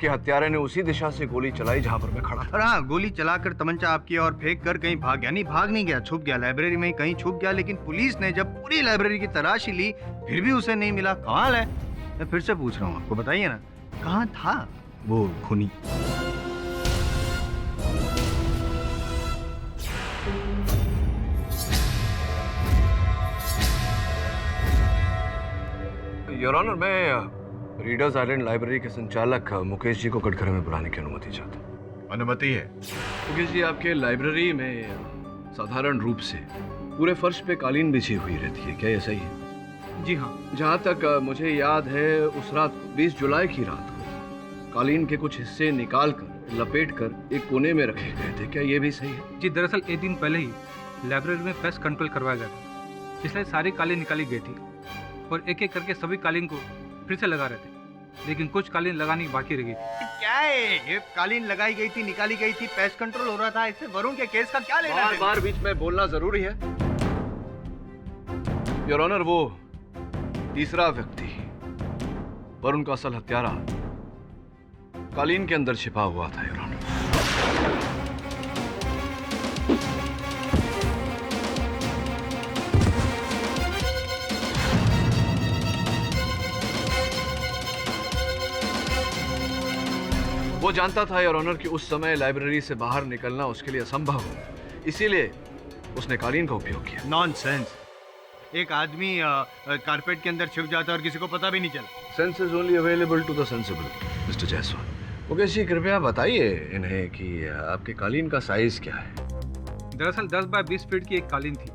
कि हत्यारे ने उसी दिशा से गोली चलाई जहां पर मैं खड़ा था। और हाँ, गोली चलाकर तमंचा आपकी ओर फेंक कर कहीं भाग गया। नहीं, भाग नहीं गया, छुप गया, लाइब्रेरी में कहीं छुप गया। लेकिन पुलिस ने जब पूरी लाइब्रेरी की तलाशी ली, फिर भी उसे नहीं मिला। कमाल है। मैं फिर से पूछ रहा हूँ, आपको बताइए ना, कहाँ था वो खूनी? योर ऑनर, मैं रीडर्स आइलैंड लाइब्रेरी के संचालक मुकेश जी को कटघरे में बुलाने की अनुमति चाहता हूँ। अनुमति है। मुकेश जी, आपके लाइब्रेरी में साधारण रूप से पूरे फर्श पे कालीन बिछी हुई रहती है, क्या ये सही है? जी हाँ। जहाँ तक मुझे याद है, उस रात 20 जुलाई की रात को कालीन के कुछ हिस्से निकाल कर लपेट कर एक कोने में रखे गए थे, क्या ये भी सही है? जी, दरअसल एक दिन पहले ही लाइब्रेरी में पेस्ट कंट्रोल करवाया गया था, इसलिए सारी कालीन निकाली गई थी और एक एक करके सभी कालीन को फिर से लगा रहे थे, लेकिन कुछ कालीन लगानी बाकी रह गई थी। क्या है ये? कालीन लगाई गई थी, निकाली गई थी, पेस्ट कंट्रोल हो रहा था, इससे वरुण के केस का क्या लेना है? बार बीच में बोलना जरूरी है? योर ऑनर, वो तीसरा व्यक्ति वरुण का असल हत्यारा कालीन के अंदर छिपा हुआ था। योर ऑनर, वो जानता था योर ऑनर कि उस समय लाइब्रेरी से बाहर निकलना उसके लिए असंभव हो, इसीलिए उसने कालीन का उपयोग किया। नॉनसेंस। एक आदमी कारपेट के अंदर छिप जाता है और किसी को पता भी नहीं चला। Sense is only available to the sensible, mister Jaiswal. Mukesh ji, कृपया बताइए इन्हें कि आपके कालीन का साइज क्या है? दरअसल 10 बाय 20 फीट की एक कालीन थी।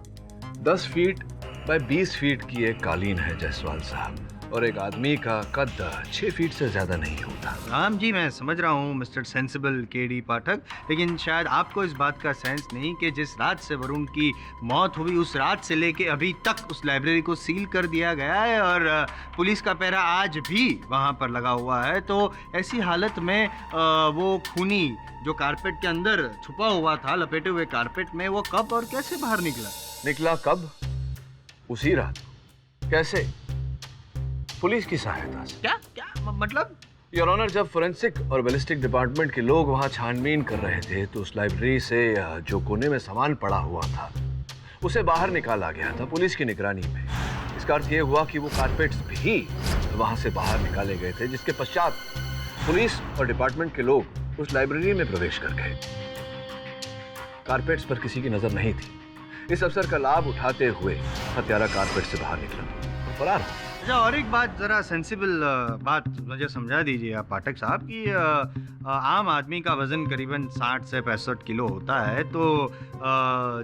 10 फीट बाय 20 फीट की एक कालीन है जायसवाल साहब, और एक आदमी का कद 6 फीट से ज्यादा नहीं होता। राम जी, मैं समझ रहा हूँ मिस्टर सेंसिबल केडी पाठक, लेकिन शायद आपको इस बात का सेंस नहीं कि जिस रात से वरुण की मौत हुई, उस रात से लेके अभी तक उस लाइब्रेरी को सील कर दिया गया है और पुलिस का पहरा आज भी वहाँ पर लगा हुआ है। तो ऐसी हालत में वो खूनी जो कारपेट के अंदर छुपा हुआ था, लपेटे हुए कारपेट में, वो कब और कैसे बाहर निकला? कब? उसी रात। कैसे? पुलिस की सहायता से। क्या मतलब? योर ऑनर, जब फोरेंसिक और बैलिस्टिक डिपार्टमेंट के लोग वहां छानबीन कर रहे थे, तो उस लाइब्रेरी से जो कोने में सामान पड़ा हुआ था उसे बाहर निकाला गया था पुलिस की निगरानी में। इसका अर्थ यह हुआ कि वो कारपेट्स भी वहां से बाहर निकाले गए थे, जिसके पश्चात पुलिस और डिपार्टमेंट के लोग उस लाइब्रेरी में प्रवेश कर गए। कारपेट्स पर किसी की नजर नहीं थी। इस अवसर का लाभ उठाते हुए हत्यारा कारपेट से बाहर निकला और फरार हो। अच्छा, और एक बात, जरा सेंसिबल बात मुझे समझा दीजिए आप पाठक साहब कि आम आदमी का वजन करीबन 60 से 65 किलो होता है, तो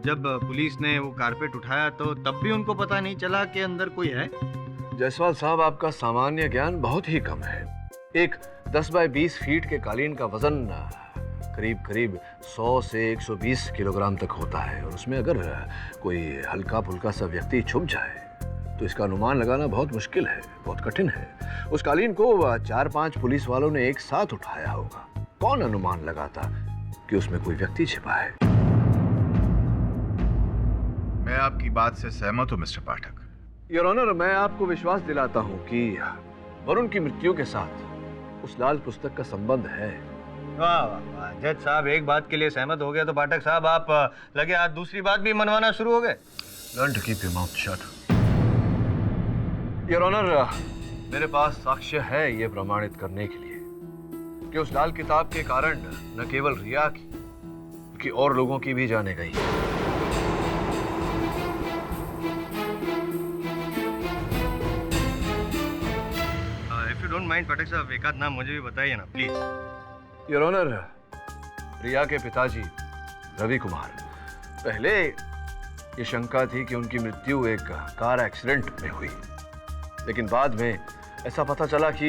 जब पुलिस ने वो कारपेट उठाया तो तब भी उनको पता नहीं चला कि अंदर कोई है? जायसवाल साहब, आपका सामान्य ज्ञान बहुत ही कम है। एक 10 बाय 20 फीट के कालीन का वजन करीब करीब 100 से 120 किलोग्राम तक होता है, और उसमें अगर कोई हल्का फुल्का सा व्यक्ति छुप जाए तो इसका अनुमान लगाना बहुत मुश्किल है, बहुत कठिन है। उस कालीन को 4-5 पुलिस वालों ने एक साथ उठाया होगा। कौन अनुमान लगाता कि उसमें कोई व्यक्ति छिपा है? मैं आपकी बात से सहमत हूं मिस्टर पाठक। योर ऑनर, मैं आपको विश्वास दिलाता हूं कि वरुण की मृत्यु के साथ उस लाल पुस्तक का संबंध है। वाह वाह वाह, जज साहब एक बात के लिए सहमत हो गया तो पाठक साहब आप लगे आज दूसरी बात भी मनवाना शुरू हो गए। Learn to keep your mouth shut. Your honour, मेरे पास साक्ष्य है ये प्रमाणित करने के लिए कि उस लाल किताब के कारण न केवल रिया की बल्कि और लोगों की भी जाने गई। इफ यू डोंट माइंड पाठक साहब, एक आध नाम मुझे भी बताइए ना प्लीज। योर ऑनर, रिया के पिताजी रवि कुमार, पहले ये शंका थी कि उनकी मृत्यु एक कार एक्सीडेंट में हुई, लेकिन बाद में ऐसा पता चला कि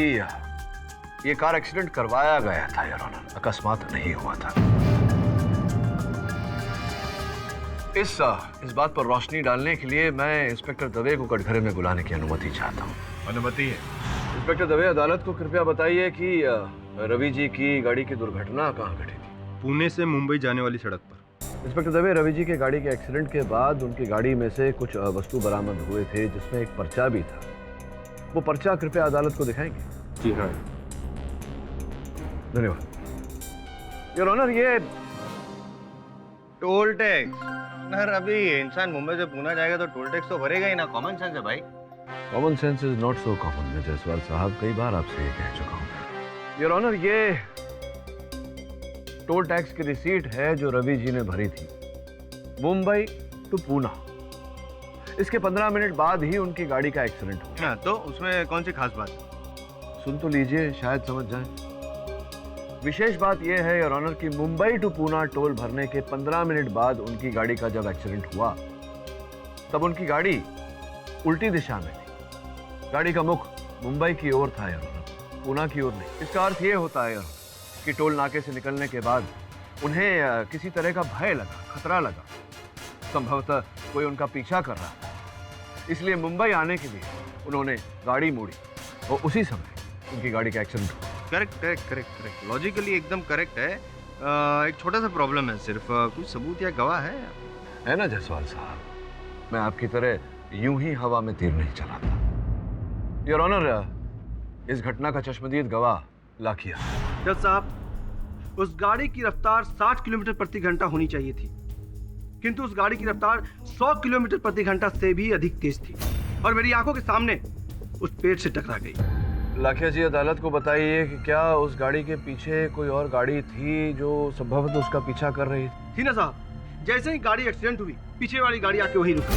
ये कार एक्सीडेंट करवाया गया था योर ऑनर, अकस्मात नहीं हुआ था। इस बात पर रोशनी डालने के लिए मैं इंस्पेक्टर दवे को कटघरे में बुलाने की अनुमति चाहता हूँ। अनुमति है। इंस्पेक्टर दवे, अदालत को कृपया बताइए कि रवि जी की गाड़ी की दुर्घटना कहाँ घटी थी? पुणे से मुंबई जाने वाली सड़क पर। इंस्पेक्टर दवे, रवि जी के गाड़ी के एक्सीडेंट के बाद उनकी गाड़ी में से कुछ वस्तु बरामद हुए थे, जिसमें एक पर्चा भी था। वो पर्चा कृपया अदालत को दिखाएंगे? जी हाँ। धन्यवाद। योर ऑनर, ये टोल टैक्स। यार अभी इंसान मुंबई से पुणे जाएगा तो टोल टैक्स तो भरेगा ही ना, कॉमन सेंस है भाई। Common sense is not so common. मैं जायसवाल साहब कई बार आपसे ये कह चुका हूँ। योर ऑनर, ये टोल टैक्स की रिसीट है जो रवि जी ने भरी थी मुंबई टू पूना। इसके 15 मिनट बाद ही उनकी गाड़ी का एक्सीडेंट हुआ। तो उसमें कौन सी खास बात? सुन तो लीजिए, शायद समझ जाएं। विशेष बात यह है योर ऑनर कि मुंबई टू पूना टोल भरने के 15 मिनट बाद उनकी गाड़ी का जब एक्सीडेंट हुआ तब उनकी गाड़ी उल्टी दिशा में थी। गाड़ी का मुख मुंबई की ओर था योर ऑनर, पूना की ओर नहीं। इसका अर्थ यह होता है योर ऑनर कि टोल नाके से निकलने के बाद उन्हें किसी तरह का भय लगा, खतरा लगा। संभवतः कोई उनका पीछा कर रहा था, इसलिए मुंबई आने के लिए उन्होंने गाड़ी मोड़ी और उसी समय उनकी गाड़ी का एक्सीडेंट हुआ। करेक्ट। लॉजिकली एकदम करेक्ट है। एक छोटा सा प्रॉब्लम है सिर्फ, कुछ सबूत या गवाह है ना जायसवाल साहब? मैं आपकी तरह यूं ही हवा में तीर नहीं चलाता। योर ऑनर, इस घटना का चश्मदीद गवाह लाखिया। जज साहब, उस गाड़ी की रफ्तार 60 किलोमीटर प्रति घंटा होनी चाहिए थी, किंतु उस गाड़ी की रफ्तार 100 किलोमीटर प्रति घंटा से भी अधिक तेज थी और मेरी आंखों के सामने उस पेड़ से टकरा गई। लाखिया जी, अदालत को बताइए कि क्या उस गाड़ी के पीछे कोई और गाड़ी थी जो संभवतः उसका पीछा कर रही थी ना साहब? जैसे ही गाड़ी एक्सीडेंट हुई, पीछे वाली गाड़ी आके वहीं रुकी।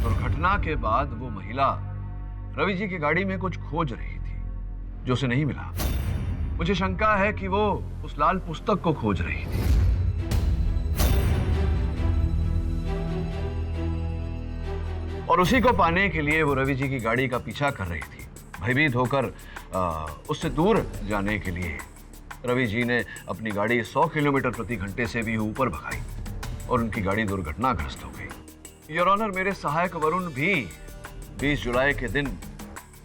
दुर्घटना के बाद वो महिला रवि जी की गाड़ी में कुछ खोज रही थी जो उसे नहीं मिला। मुझे शंका है कि वो उस लाल पुस्तक को खोज रही थी। और उसी को पाने के लिए वो रवि जी की गाड़ी का पीछा कर रही थी। भयभीत होकर उससे दूर जाने के लिए रवि जी ने अपनी गाड़ी 100 किलोमीटर प्रति घंटे से भी ऊपर भगाई और उनकी गाड़ी दुर्घटनाग्रस्त हो गई। योर ऑनर, मेरे सहायक वरुण भी 20 जुलाई के दिन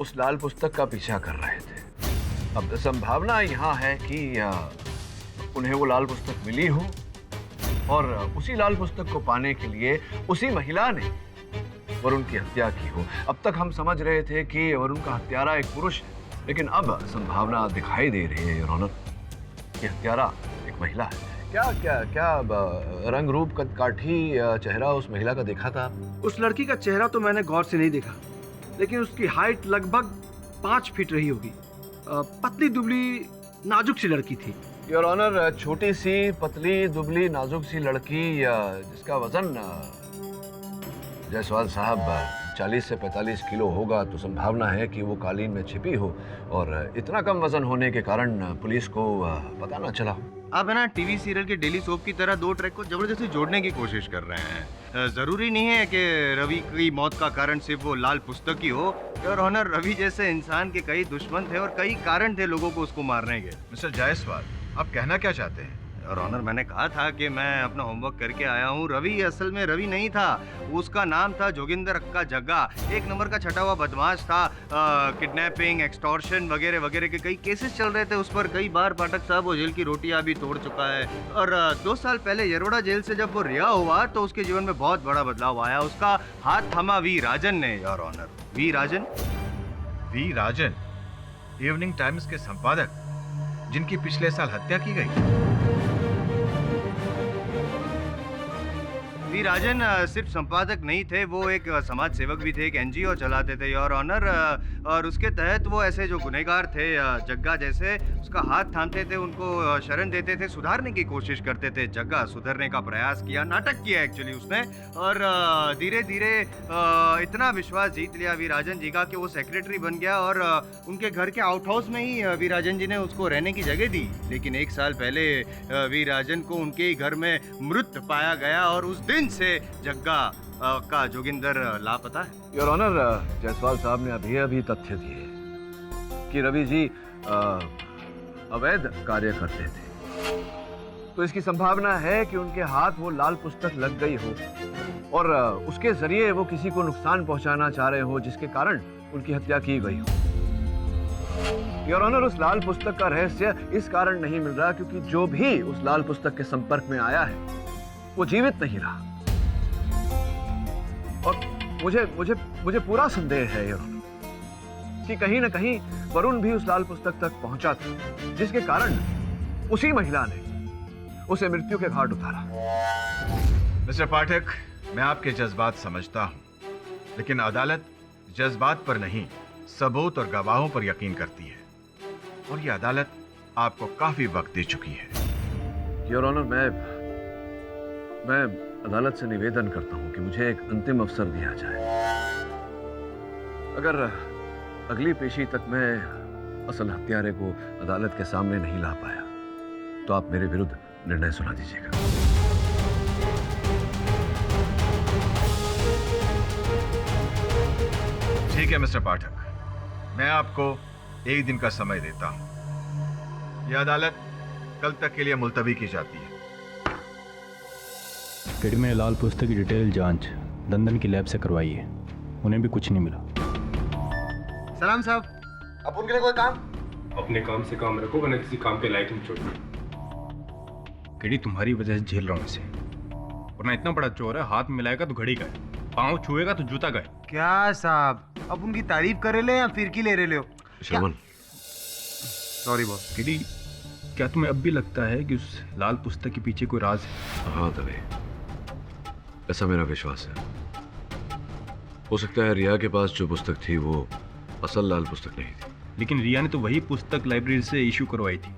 उस लाल पुस्तक का पीछा कर रहे थे। अब संभावना यहाँ है कि उन्हें वो लाल पुस्तक मिली हो और उसी लाल पुस्तक को पाने के लिए उसी महिला ने वरुण की हत्या की हो। अब तक हम समझ रहे थे कि वरुण का हत्यारा एक पुरुष है, लेकिन अब संभावना दिखाई दे रही है योर ऑनर कि हत्यारा एक महिला है। क्या रंग रूप काठी चेहरा उस महिला का देखा था? उस लड़की का चेहरा तो मैंने गौर से नहीं देखा, लेकिन उसकी हाइट लगभग 5 फीट रही होगी। पतली दुबली नाजुक सी लड़की थी। योर ऑनर, छोटी सी पतली दुबली नाजुक सी लड़की जिसका वजन जायसवाल साहब 40 से 45 किलो होगा तो संभावना है कि वो कालीन में छिपी हो, और इतना कम वजन होने के कारण पुलिस को पता ना चला हो। आप है ना टीवी सीरियल के डेली सोप की तरह दो ट्रैक को जबरदस्ती जोड़ने की कोशिश कर रहे हैं। जरूरी नहीं है कि रवि की मौत का कारण सिर्फ वो लाल पुस्तक ही हो। योर ऑनर, रवि जैसे इंसान के कई दुश्मन थे और कई कारण थे लोगों को उसको मारने के। मिस्टर जायसवाल, आप कहना क्या चाहते हैं? और ऑनर, मैंने कहा था कि मैं अपना होमवर्क करके आया हूँ। रवि असल में रवि नहीं था, उसका नाम था जोगिंदर अक्का जग्गा। एक नंबर का छटा हुआ बदमाश था। किडनैपिंग, एक्सटॉर्शन वगैरह वगैरह के कई केसेस चल रहे थे उस पर। कई बार पाठक साहब वो जेल की रोटियां भी तोड़ चुका है। और 2 साल पहले यरोड़ा जेल से जब वो रिहा हुआ तो उसके जीवन में बहुत बड़ा बदलाव आया। उसका हाथ थमा वी राजन ने, your honour. V Rajan? V Rajan Evening Times के संपादक, जिनकी पिछले साल हत्या की गई। वी राजन सिर्फ संपादक नहीं थे, वो एक समाज सेवक भी थे, एक एनजीओ चलाते थे, योर ऑनर। और उसके तहत वो ऐसे जो गुनहगार थे जग्गा जैसे, उसका हाथ थामते थे, उनको शरण देते थे, सुधारने की कोशिश करते थे। जग्गा सुधरने का प्रयास किया, नाटक किया एक्चुअली उसने, और धीरे धीरे इतना विश्वास जीत लिया वी राजन जी का कि वो सेक्रेटरी बन गया। और उनके घर के आउट हाउस में ही वी राजन जी ने उसको रहने की जगह दी। लेकिन 1 साल पहले वी राजन को उनके ही घर में मृत पाया गया और उस दिन से जग्गा का जोगिंदर लापता है। योर ऑनर, जायसवाल साहब ने अभी तथ्य दिए कि रवि जी अवैध कार्य करते थे, तो इसकी संभावना है कि उनके हाथ वो लाल पुस्तक लग गई हो और उसके जरिए वो किसी को नुकसान पहुंचाना चाह रहे हो, जिसके कारण उनकी हत्या की गई हो। योर ऑनर, उस लाल पुस्तक का रहस्य इस कारण नहीं मिल रहा क्योंकि जो भी उस लाल पुस्तक के संपर्क में आया है वो जीवित नहीं रहा। और मुझे पूरा संदेह है योर ऑनर कि कहीं न कहीं वरुण भी उस लाल पुस्तक तक पहुंचा था, जिसके कारण उसी महिला ने उसे मृत्यु के घाट उतारा। मिस्टर पाठक, मैं आपके जज्बात समझता हूं, लेकिन अदालत जज्बात पर नहीं, सबूत और गवाहों पर यकीन करती है, और यह अदालत आपको काफी वक्त दे चुकी है। योर ऑनर, मैं अदालत से निवेदन करता हूं कि मुझे एक अंतिम अवसर दिया जाए। अगर अगली पेशी तक मैं असल हत्यारे को अदालत के सामने नहीं ला पाया तो आप मेरे विरुद्ध निर्णय सुना दीजिएगा। ठीक है मिस्टर पाठक, मैं आपको 1 दिन का समय देता हूं। यह अदालत कल तक के लिए मुलतवी की जाती है। केडी में लाल पुस्तक की डिटेल जांच दंदन की लैब से करवाई है, उन्हें भी कुछ नहीं मिला। सलाम साहब, अब उनके लिए कोई काम? अपने काम से काम रखो, वरना किसी काम के लायक नहीं छोड़ो। केडी, तुम्हारी वजह से झेल रहा हूँ इसे, वरना इतना बड़ा चोर है, हाथ मिलाएगा तो घड़ी गए, पाँव छुएगा तो जूता गए। क्या साहब, अब उनकी तारीफ करे ले या फिरकी ले रहे हो? Sharman, sorry boss. केडी, क्या तुम्हें अब भी लगता है कि उस लाल पुस्तक के पीछे कोई राज है? हाँ दवे, ऐसा मेरा विश्वास है। हो सकता है रिया के पास जो पुस्तक थी वो असल लाल पुस्तक नहीं थी, लेकिन रिया ने तो वही पुस्तक लाइब्रेरी से इशू करवाई थी।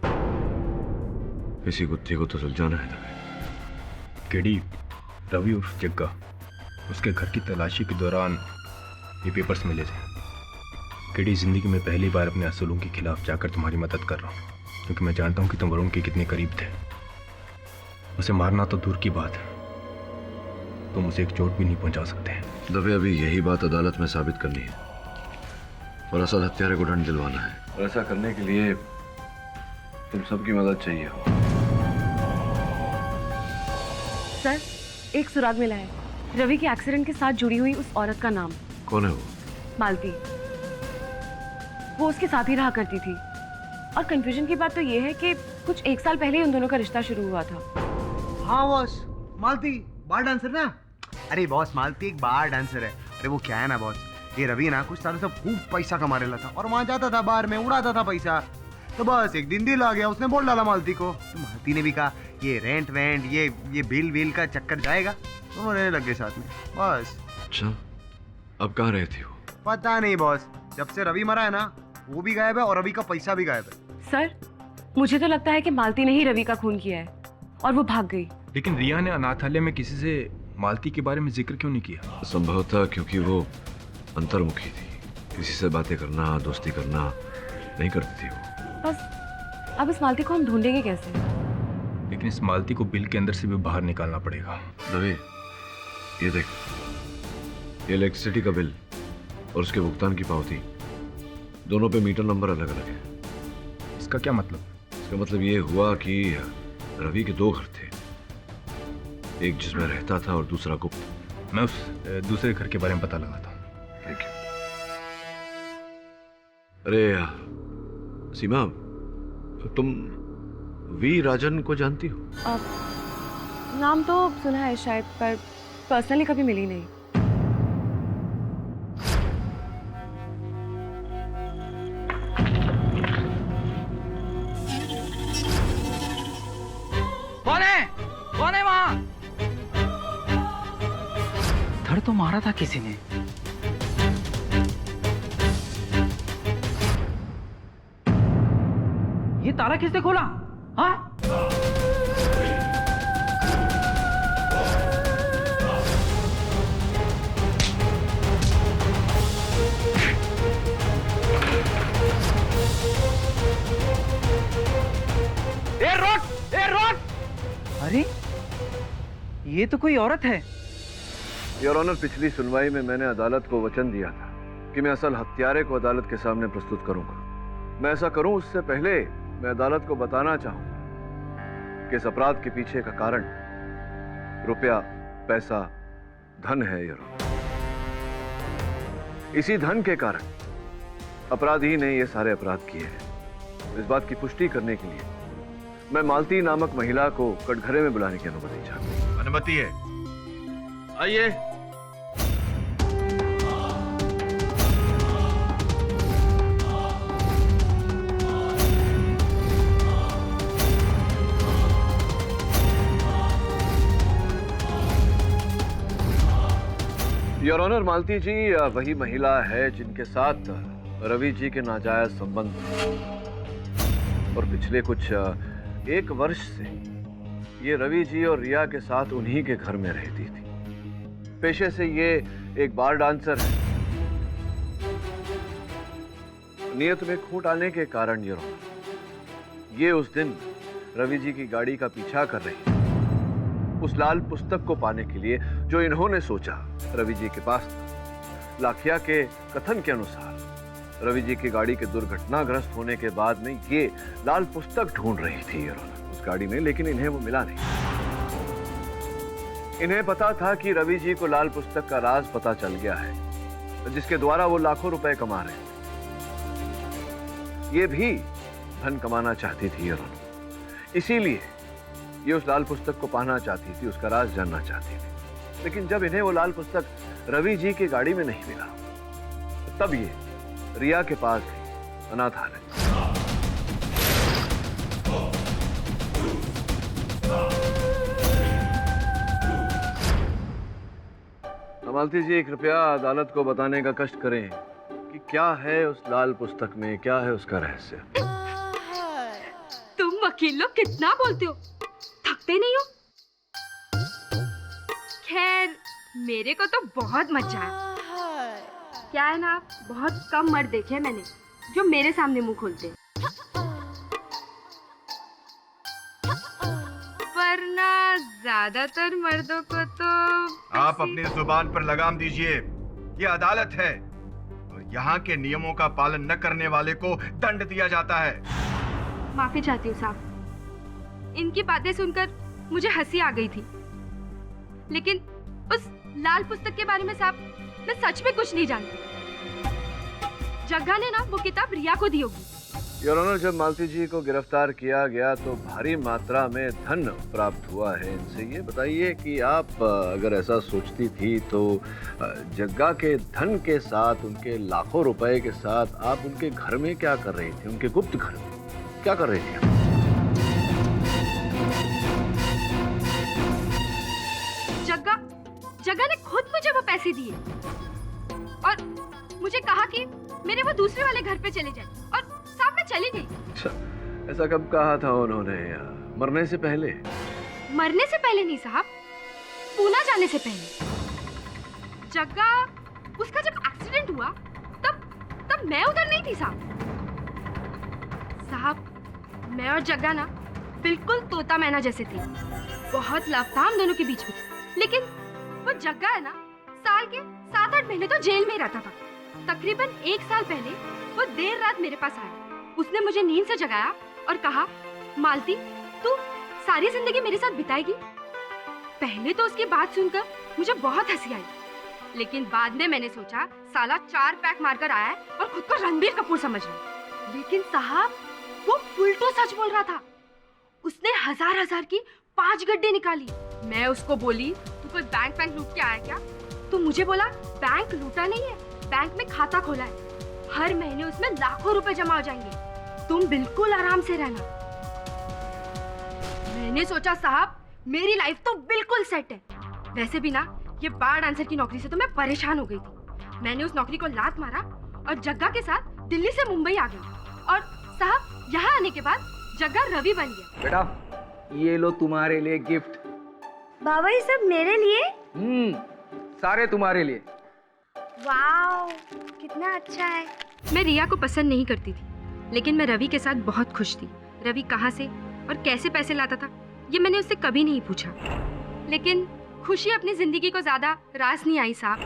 इसी गुत्थी को तो सुलझाना है दवे। केडी, रवि उर्फ जग्गा, उसके घर की तलाशी के दौरान ये पेपर्स मिले थे। केडी, जिंदगी में पहली बार अपने असूलों के खिलाफ जाकर तुम्हारी मदद कर रहा हूँ, क्योंकि मैं जानता हूँ कि तुम वरुण के कितने करीब थे। उसे मारना तो दूर की बात है, तुम उसे एक चोट भी नहीं पहुंचा सकते। दवे, अभी यही बात अदालत में साबित करनी है और असल हत्यारे को दंड दिलवाना है, और ऐसा करने के लिए तुम सबकी मदद चाहिए हो। सर, एक सुराग मिला है, रवि के एक्सीडेंट के साथ जुड़ी हुई उस औरत का नाम। कौन है वो? मालती। वो उसके साथ ही रहा करती थी, और कंफ्यूजन की बात तो ये है कि कुछ 1 साल पहले ही उन दोनों का रिश्ता शुरू हुआ था। हाँ बॉस, मालती बार डांसर ना? अरे बॉस, मालती एक बार डांसर है। अरे वो क्या है ना बॉस, ये रवि ना कुछ सालों से खूब पैसा कमा रहा था और वहाँ जाता था बार में, उड़ाता था पैसा। तो बस एक दिन दिल आ गया, उसने बोल डाला मालती को। तो मालती ने भी कहा ये रेंट वेंट ये बिल का चक्कर जाएगा, तो वो रहने लग गए साथ में बस। अच्छा, अब कहाँ रहे थे वो? पता नहीं बॉस, जब से रवि मरा है ना वो भी गायब है और रवि का पैसा भी गायब है। सर, मुझे तो लगता है कि मालती ने ही रवि का खून किया है और वो भाग गई। लेकिन रिया ने अनाथालय में किसी से मालती के बारे में जिक्र क्यों नहीं किया? संभव था क्योंकि वो अंतर्मुखी थी, किसी से बातें करना, दोस्ती करना नहीं करती थी वो। बस अब इस मालती को हम ढूंढेंगे कैसे? लेकिन इस मालती को बिल के अंदर से भी बाहर निकालना पड़ेगा। रवि, ये देख, ये इलेक्ट्रिसिटी का बिल और उसके भुगतान की पावती, दोनों पे मीटर नंबर अलग अलग है। इसका क्या मतलब? इसका मतलब ये हुआ कि रवि के 2 घर थे, एक जिसमें रहता था और दूसरा गुप्त। मैं उस दूसरे घर के बारे में पता लगाता हूँ। ठीक है। अरे सीमा, तुम वी राजन को जानती हो? नाम तो सुना है शायद, पर पर्सनली कभी मिली नहीं। कौन है वहां? धड़ तो मारा था किसी ने। ये ताला किसने खोला? हाँ? अरे ये तो कोई औरत है। योर ऑनर, पिछली सुनवाई में मैंने अदालत को वचन दिया था कि मैं असल हत्यारे को अदालत के सामने प्रस्तुत करूंगा। मैं ऐसा करूं उससे पहले मैं अदालत को बताना चाहूंगा कि इस अपराध के पीछे का कारण रुपया, पैसा, धन है। योर ऑनर, इसी धन के कारण अपराधी ने ये सारे अपराध किए हैं। इस बात की पुष्टि करने के लिए मैं मालती नामक महिला को कटघरे में बुलाने की अनुमति चाहता हूं। अनुमति है। आइए। योर ऑनर, मालती जी वही महिला है जिनके साथ रवि जी के नाजायज संबंध और पिछले कुछ 1 वर्ष से ये रवि जी और रिया के साथ उन्हीं के घर में रहती थी। पेशे से ये एक बार डांसर है। नियत में खोट आने के कारण ये उस दिन रवि जी की गाड़ी का पीछा कर रही थी, उस लाल पुस्तक को पाने के लिए जो इन्होंने सोचा रवि जी के पास था। लाखिया के कथन के अनुसार रवि जी की गाड़ी के दुर्घटनाग्रस्त होने के बाद में ये लाल पुस्तक ढूंढ रही थी उस गाड़ी में, लेकिन इन्हें वो मिला नहीं। इन्हें पता था कि रवि जी को लाल पुस्तक का राज पता चल गया है, जिसके द्वारा वो लाखों रुपए कमा रहे थे। ये भी धन कमाना चाहती थी इसीलिए ये उस लाल पुस्तक को पाना चाहती थी, उसका राज जानना चाहती थी। लेकिन जब इन्हें वो लाल पुस्तक रवि जी की गाड़ी में नहीं मिला, तब ये रिया के पास गई, अनाथालय। मालती जी, कृपया अदालत को बताने का कष्ट करें कि क्या है उस लाल पुस्तक में, क्या है उसका रहस्य। तुम वकील लोग कितना बोलते हो, थकते नहीं हो? खैर, मेरे को तो बहुत मजा है। क्या है ना, बहुत कम मर्द देखे मैंने जो मेरे सामने मुंह खोलते हैं, वरना ज्यादातर मर्दों को तो आप अपनी जुबान पर लगाम दीजिए। ये अदालत है और यहाँ के नियमों का पालन न करने वाले को दंड दिया जाता है। माफी चाहती हूँ साहब, इनकी बातें सुनकर मुझे हंसी आ गई थी, लेकिन उस लाल पुस्तक के बारे में साहब मैं सच में कुछ नहीं जानती। जग्गा ने ना वो किताब रिया को दी होगी। योर ऑनर, जब मालती जी को गिरफ्तार किया गया तो भारी मात्रा में धन प्राप्त हुआ है इनसे। ये बताइए कि आप अगर ऐसा सोचती थी तो जग्गा के धन के साथ, उनके लाखों रुपए के साथ आप उनके घर में क्या कर रही थी, उनके गुप्त घर में क्या कर रही थी? जग्गा ने खुद मुझे वो पैसे दिए और मुझे कहा कि मेरे वो दूसरे वाले घर पे चले जाए, और साहब मैं चली गई। अच्छा, ऐसा कब कहा था उन्होंने? मरने से पहले? मरने से पहले नहीं साहब, पूना जाने से पहले। जग्गा उसका जब एक्सीडेंट हुआ तब मैं उधर नहीं थी साहब। मैं और जग्गा ना बिल्कुल तोता मैना जैसे थे। बहुत लव था हम दोनों के बीच में। लेकिन वो जग्गा है ना, साल के 7-8 महीने तो जेल में ही रहता था। तकरीबन 1 साल पहले वो देर रात मेरे पास आया। उसने मुझे नींद से जगाया और कहा, मालती तू सारी जिंदगी मेरे साथ बिताएगी। पहले तो उसकी बात सुनकर मुझे बहुत हंसी आई, लेकिन बाद में मैंने सोचा साला 4 पैक मारकर आया है और खुद को रणबीर कपूर समझ रहा। लेकिन साहब वो उल्टो सच बोल रहा था। उसने हजार की 5 गड्ढे निकाली। मैं उसको बोली, तू कोई बैंक लूट के आया क्या? तो मुझे बोला, बैंक लूटा नहीं है, बैंक में खाता खोला है, हर महीने उसमें लाखों रुपए जमा हो जाएंगे, तुम बिल्कुल आराम से रहना। मैंने सोचा साहब मेरी लाइफ तो बिल्कुल सेट है। वैसे भी ना ये बार डांसर की नौकरी से तो मैं परेशान हो गई थी। मैंने उस नौकरी को लात मारा और जग्गा के साथ दिल्ली से मुंबई आ गई। और साहब यहाँ आने के बाद जग्गा रवि बन गया। बेटा ये लो तुम्हारे लिए गिफ्ट। बाबा ये सब मेरे लिए? सारे तुम्हारे लिए। वाओ कितना अच्छा है। मैं रिया को पसंद नहीं करती थी, लेकिन मैं रवि के साथ बहुत खुश थी। रवि कहाँ से और कैसे पैसे लाता था ये मैंने उससे कभी नहीं पूछा, लेकिन खुशी अपनी जिंदगी को ज्यादा रास नहीं आई साहब।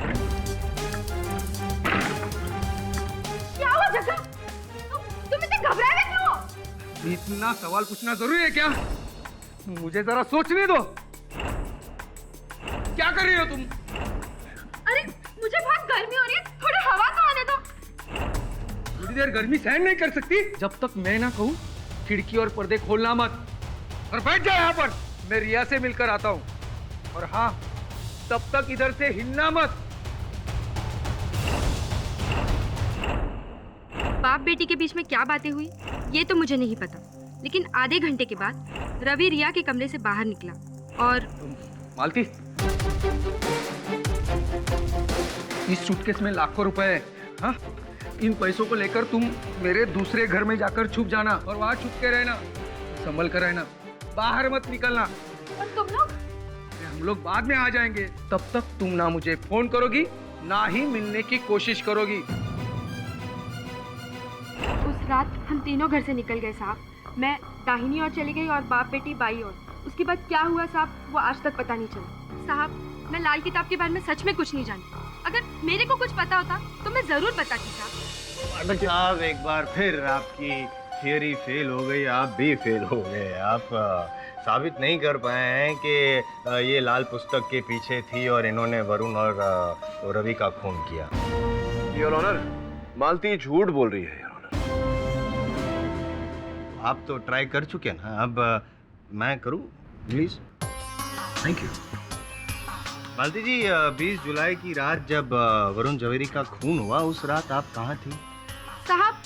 क्या हुआ जग्गा? तुम इतने घबराए हुए क्यों हो? इतना सवाल पूछना जरूरी है क्या? मुझे जरा सोचने दो। क्या कर रही हो तुम? अरे मुझे बहुत गर्मी हो रही है, थोड़ी हवा तो आने दो। थोड़ी देर गर्मी सहन नहीं कर सकती? जब तक मैं ना कहूँ खिड़की और पर्दे खोलना मत, और बैठ जाओ यहाँ पर। मैं रिया से मिलकर आता हूँ। और हाँ, तब तक इधर से हिलना मत। बाप बेटी के बीच में क्या बातें हुई ये तो मुझे नहीं पता, लेकिन आधे घंटे के बाद रवि रिया के कमरे से बाहर निकला और मालती, इस सूटकेस में लाखों रुपए है। हाँ, इन पैसों को लेकर तुम मेरे दूसरे घर में जाकर छुप जाना और वहां छुप के रहना, संभल कर रहना, बाहर मत निकलना। और तुम लोग? हम लोग बाद में आ जाएंगे। तब तक तुम ना मुझे फोन करोगी ना ही मिलने की कोशिश करोगी। उस रात हम तीनों घर से निकल गए साहब। मैं दाहिनी ओर चली गई और बाप बेटी बाई ओर। उसके बाद क्या हुआ साहब वो आज तक पता नहीं चला। साहब मैं लाल किताब के बारे में सच में कुछ नहीं जानती। अगर मेरे को कुछ पता होता तो मैं जरूर बताती साहब। साहब एक बार फिर आपकी थियरी फेल हो गई, आप भी फेल हो गए। आप साबित नहीं कर पाए हैं कि ये लाल पुस्तक के पीछे थी और इन्होंने वरुण और रवि का खून किया। योर ऑनर, मालती झूठ बोल रही है। आप तो ट्राई कर चुके हैं ना, अब मैं करूं please? Thank you. Malti ji, 20 जुलाई की रात जब वरुण जवेरी का खून हुआ, उस रात आप कहाँ थी? साहब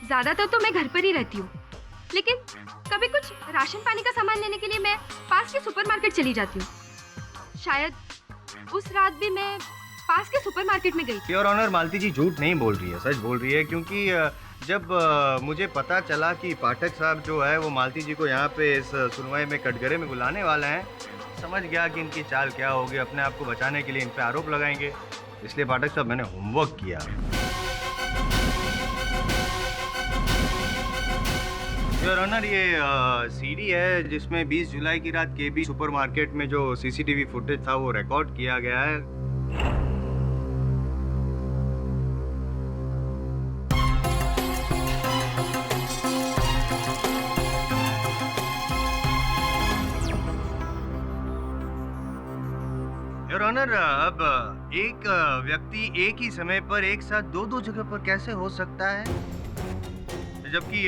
ज्यादातर तो मैं घर पर ही रहती हूँ, लेकिन कभी कुछ राशन पानी का सामान लेने के लिए मैं पास के सुपरमार्केट चली जाती हूँ। शायद उस रात भी मैं पास के सुपरमार्केट में गई थी। योर ऑनर, मालती जी झूठ नहीं बोल रही है, सच बोल रही है। क्योंकि जब मुझे पता चला कि पाठक साहब जो है वो मालती जी को यहाँ पे इस सुनवाई में कटघरे में बुलाने वाले हैं, समझ गया कि इनकी चाल क्या होगी। अपने आप को बचाने के लिए इन पे आरोप लगाएंगे, इसलिए पाठक साहब मैंने होमवर्क किया। योर ऑनर, ये सीडी है जिसमें 20 जुलाई की रात केबी सुपरमार्केट में जो सीसीटीवी फुटेज था वो रिकॉर्ड किया गया है। योर ऑनर, अब एक व्यक्ति एक ही समय पर एक साथ दो जगह पर कैसे हो सकता है, जबकि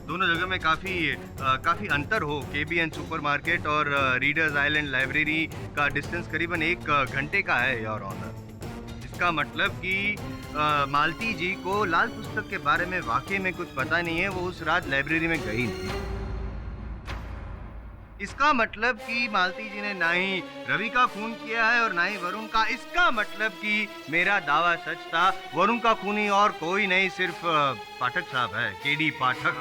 दोनों जगह में काफ़ी अंतर हो। केबीएन सुपरमार्केट और रीडर्स आइलैंड लाइब्रेरी का डिस्टेंस करीबन 1 घंटे का है योर ऑनर। इसका मतलब कि मालती जी को लाल पुस्तक के बारे में वाकई में कुछ पता नहीं है, वो उस रात लाइब्रेरी में गई नहीं। इसका मतलब कि मालती जी ने ना ही रवि का खून किया है और ना ही वरुण का। इसका मतलब कि मेरा दावा सच था, वरुण का खूनी और कोई नहीं, सिर्फ पाठक साहब है, केडी पाठक।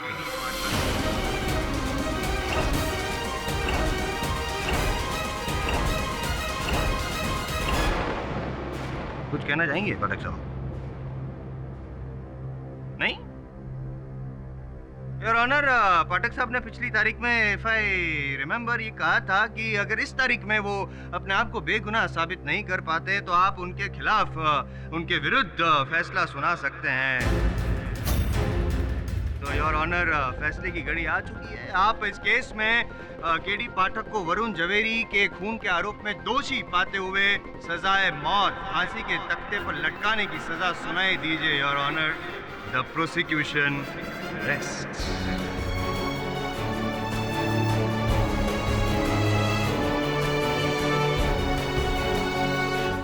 कुछ कहना चाहेंगे पाठक साहब? नहीं? योर ऑनर, पाठक साहब ने पिछली तारीख में इफ आई रिमेम्बर ये कहा था कि अगर इस तारीख में वो अपने आप को बेगुनाह साबित नहीं कर पाते तो आप उनके खिलाफ उनके विरुद्ध फैसला सुना सकते हैं। तो योर ऑनर, फैसले की घड़ी आ चुकी है। आप इस केस में केडी पाठक को वरुण जवेरी के खून के आरोप में दोषी पाते हुए सजाए मौत, फांसी के तख्ते पर लटकाने की सजा सुनाई दीजिए your honour. The prosecution rest.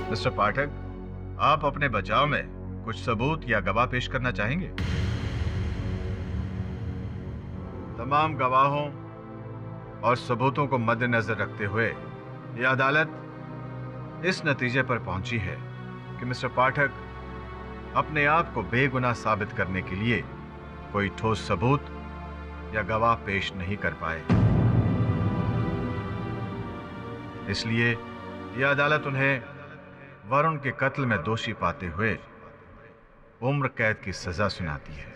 Mister Pathak, आप अपने बचाव में कुछ सबूत या गवाह पेश करना चाहेंगे? तमाम गवाहों और सबूतों को मद्देनजर रखते हुए यह अदालत इस नतीजे पर पहुंची है कि मिस्टर पाठक अपने आप को बेगुनाह साबित करने के लिए कोई ठोस सबूत या गवाह पेश नहीं कर पाए। इसलिए यह अदालत उन्हें वरुण के कत्ल में दोषी पाते हुए उम्र कैद की सजा सुनाती है।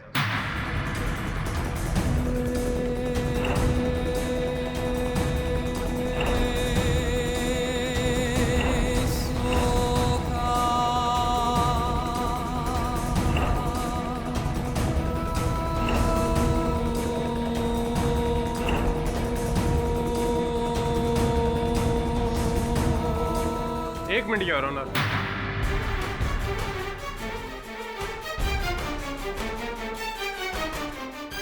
एक मिनट योर ऑनर।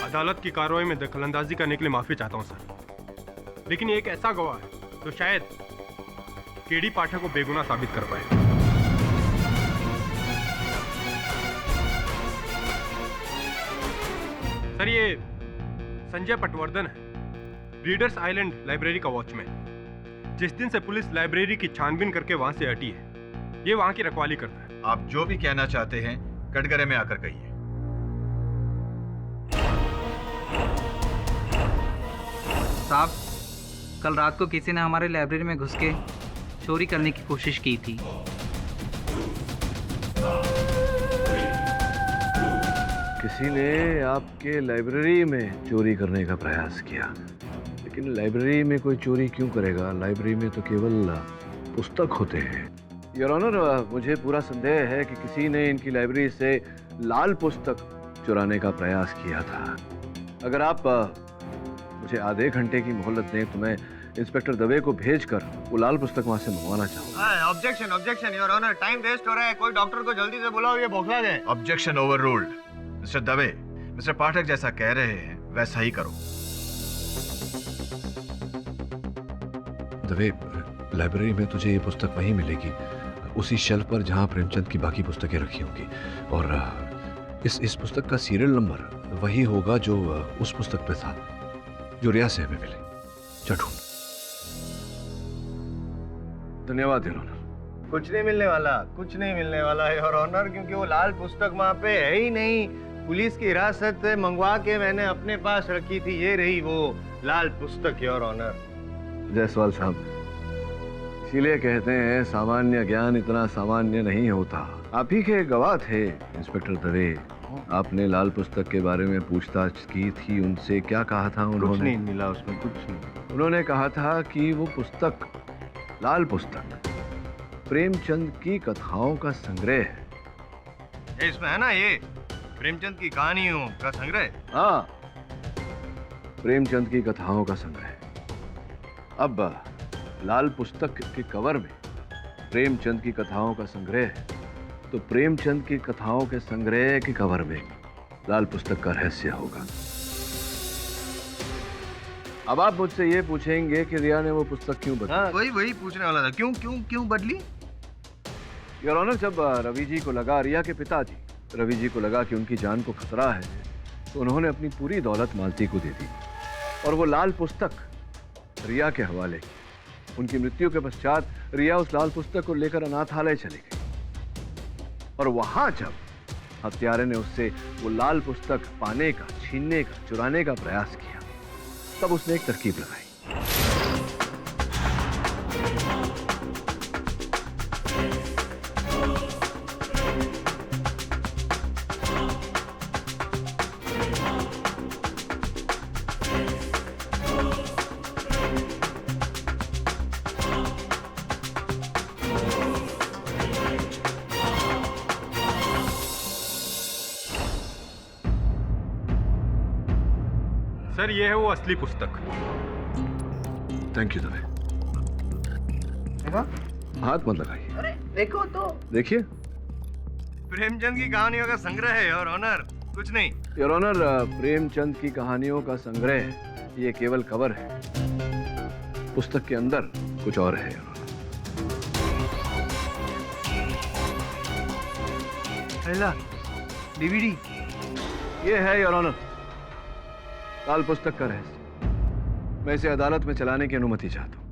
अदालत की कार्रवाई में दखलंदाजी करने के लिए माफी चाहता हूं सर, लेकिन ये एक ऐसा गवाह है जो शायद केडी पाठक को बेगुनाह साबित कर पाए। सर, ये संजय पटवर्धन है, रीडर्स आइलैंड लाइब्रेरी का वॉचमैन। जिस दिन से पुलिस लाइब्रेरी की छानबीन करके वहां से हटी है, ये वहां की रखवाली करता है। आप जो भी कहना चाहते हैं कटघरे में आकर कहिए। साहब, कल रात को किसी ने हमारे लाइब्रेरी में घुस के चोरी करने की कोशिश की थी। किसी ने आपके लाइब्रेरी में चोरी करने का प्रयास किया, लेकिन लाइब्रेरी में कोई चोरी क्यों करेगा? लाइब्रेरी में तो केवल पुस्तक होते हैं। योर ऑनर, मुझे पूरा संदेह है कि किसी ने इनकी लाइब्रेरी से लाल पुस्तक चुराने का प्रयास किया था। अगर आप मुझे आधे घंटे की मोहलत दें तो मैं इंस्पेक्टर दवे को भेजकर वो लाल पुस्तक वहां से मंगवाना चाहूंगा। Objection, objection your honour, time waste हो रहा है। कोई डॉक्टर को जल्दी से बुलाओ, ये बौखला गए। Objection overruled. Mister Dave, mister Pathak जैसा कह रहे हैं वैसा ही करो। दवे, लाइब्रेरी में तुझे ये पुस्तक वहीं मिलेगी, उसी शेल्फ पर जहां प्रेमचंद की बाकी पुस्तकें रखी होंगी। और इस पुस्तक का सीरियल नंबर वही होगा जो उस पुस्तक पे था जो रिया से हमें मिले। चढ़ू। धन्यवाद योर ऑनर। कुछ नहीं मिलने वाला, कुछ नहीं मिलने वाला योर ऑनर, क्योंकि वो लाल पुस्तक वहाँ पे है ही नहीं। पुलिस की हिरासत से मंगवा के मैंने अपने पास रखी थी, ये रही वो लाल पुस्तक योर ऑनर। जायसवाल साहब, इसीलिए कहते हैं सामान्य ज्ञान इतना सामान्य नहीं होता। आप ही के गवाह थे इंस्पेक्टर दवे। आपने लाल पुस्तक के बारे में पूछताछ की थी, उनसे क्या कहा था उन्होंने? कुछ नहीं मिला उसमें, कुछ नहीं। उन्होंने कहा था कि वो पुस्तक, लाल पुस्तक, प्रेमचंद की कथाओं का संग्रह है। इसमें है ना ये प्रेमचंद की कहानियों का संग्रह। हाँ, प्रेमचंद की कथाओं का संग्रह। अब लाल पुस्तक के कवर में प्रेमचंद की कथाओं का संग्रह है, तो प्रेमचंद की कथाओं के संग्रह के कवर में लाल पुस्तक का रहस्य होगा। अब आप मुझसे ये पूछेंगे कि रिया ने वो पुस्तक क्यों बदली? हाँ, वही पूछने वाला था। क्यों बदली? योर ऑनर, जब रवि जी को लगा, रिया के पिताजी रवि जी को लगा कि उनकी जान को खतरा है, तो उन्होंने अपनी पूरी दौलत मालती को दे दी और वो लाल पुस्तक रिया के हवाले की। उनकी मृत्यु के पश्चात रिया उस लाल पुस्तक को लेकर अनाथालय चली गई और वहां जब हत्यारे ने उससे वो लाल पुस्तक पाने का, छीनने का, चुराने का प्रयास किया, तब उसने एक तरकीब लगाई। सर ये है वो असली पुस्तक। Thank you Dave. हाथ मत लगाइए। अरे देखो तो, देखिए प्रेमचंद की कहानियों का संग्रह है योर ऑनर, कुछ नहीं। योर ऑनर, प्रेमचंद की कहानियों का संग्रह ये केवल कवर है, पुस्तक के अंदर कुछ और है। डीवीडी ये है योर ऑनर, लाल पुस्तक का रहस्य। मैं इसे अदालत में चलाने की अनुमति चाहता हूँ।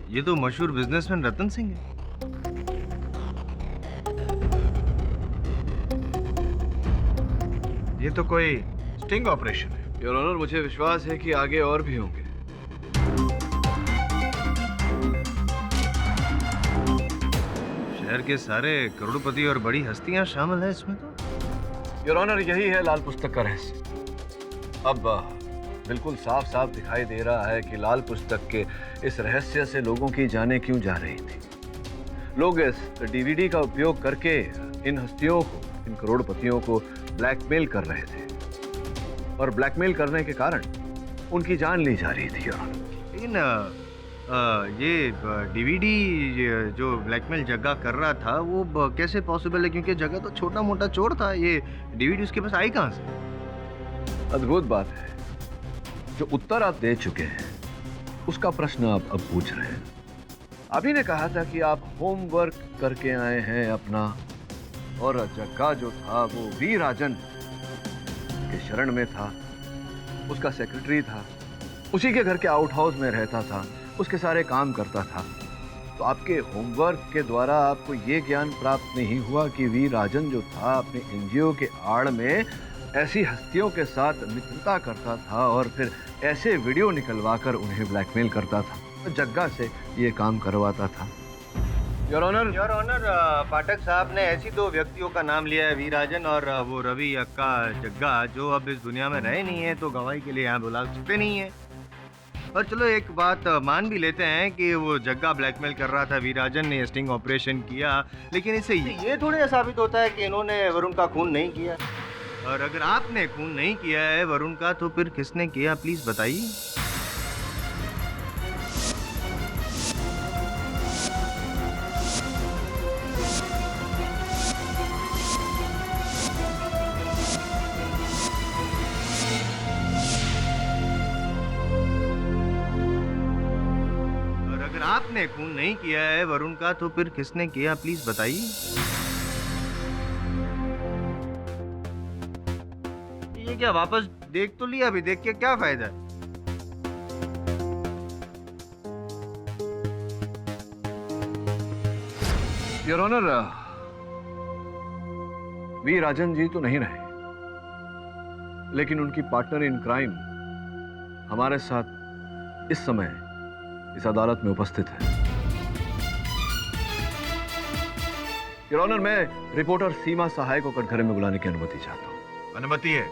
ये तो मशहूर बिजनेसमैन रतन सिंह है। ये तो कोई स्टिंग ऑपरेशन है। योर ऑनर, मुझे विश्वास है कि आगे और भी होंगे। शहर के सारे करोड़पति और बड़ी हस्तियां शामिल हैं इसमें तो। योर ऑनर, यही है लाल पुस्तक का रहस्य। अब बिल्कुल साफ साफ दिखाई दे रहा है कि लाल पुस्तक के इस रहस्य से लोगों की जानें क्यों जा रही थी। लोग इस डीवीडी का उपयोग करके इन हस्तियों को, इन करोड़पतियों को ब्लैकमेल कर रहे थे, और ब्लैकमेल करने के कारण उनकी जान ली जा रही थी। लेकिन ये डीवीडी जो ब्लैकमेल जग्गा कर रहा था वो कैसे पॉसिबल है, क्योंकि जग्गा तो छोटा मोटा चोर था। ये डीवीडी उसके पास आई कहाँ से? अद्भुत बात है। जो उत्तर आप दे चुके हैं उसका प्रश्न आप अब पूछ रहे हैं। आप ही ने कहा था कि आप होमवर्क करके आए हैं अपना, और जग्गा जो था वो वी राजन के शरण में था, उसका सेक्रेटरी था, उसी के घर के आउट हाउस में रहता था, उसके सारे काम करता था। तो आपके होमवर्क के द्वारा आपको ये ज्ञान प्राप्त नहीं हुआ कि वी राजन जो था अपने एनजीओ के आड़ में ऐसी हस्तियों के साथ मित्रता करता था और फिर ऐसे वीडियो निकलवाकर उन्हें ब्लैकमेल करता था, तो जग्गा से ये काम करवाता था। योर ऑनर, पाठक साहब ने ऐसी दो व्यक्तियों का नाम लिया है, वी राजन और वो रवि अक्का जग्गा, जो अब इस दुनिया में रहे नहीं है, तो गवाही के लिए यहाँ बुला सकते नहीं है। और चलो एक बात मान भी लेते हैं कि वो जग्गा ब्लैकमेल कर रहा था, वी राजन ने स्टिंग ऑपरेशन किया, लेकिन इससे ये थोड़े साबित होता है कि इन्होंने वरुण का खून नहीं किया। और अगर आपने खून नहीं किया है वरुण का, तो फिर किसने किया, प्लीज बताइए। और अगर आपने खून नहीं किया है वरुण का, तो फिर किसने किया, प्लीज बताइए। ये क्या वापस देख तो लिया, अभी देख के क्या फायदा है? योर ऑनर, वी राजन जी तो नहीं रहे, लेकिन उनकी पार्टनर इन क्राइम हमारे साथ इस समय इस अदालत में उपस्थित है। योर ऑनर, मैं रिपोर्टर सीमा सहाय को कटघरे में बुलाने की अनुमति चाहता हूँ। अनुमति है।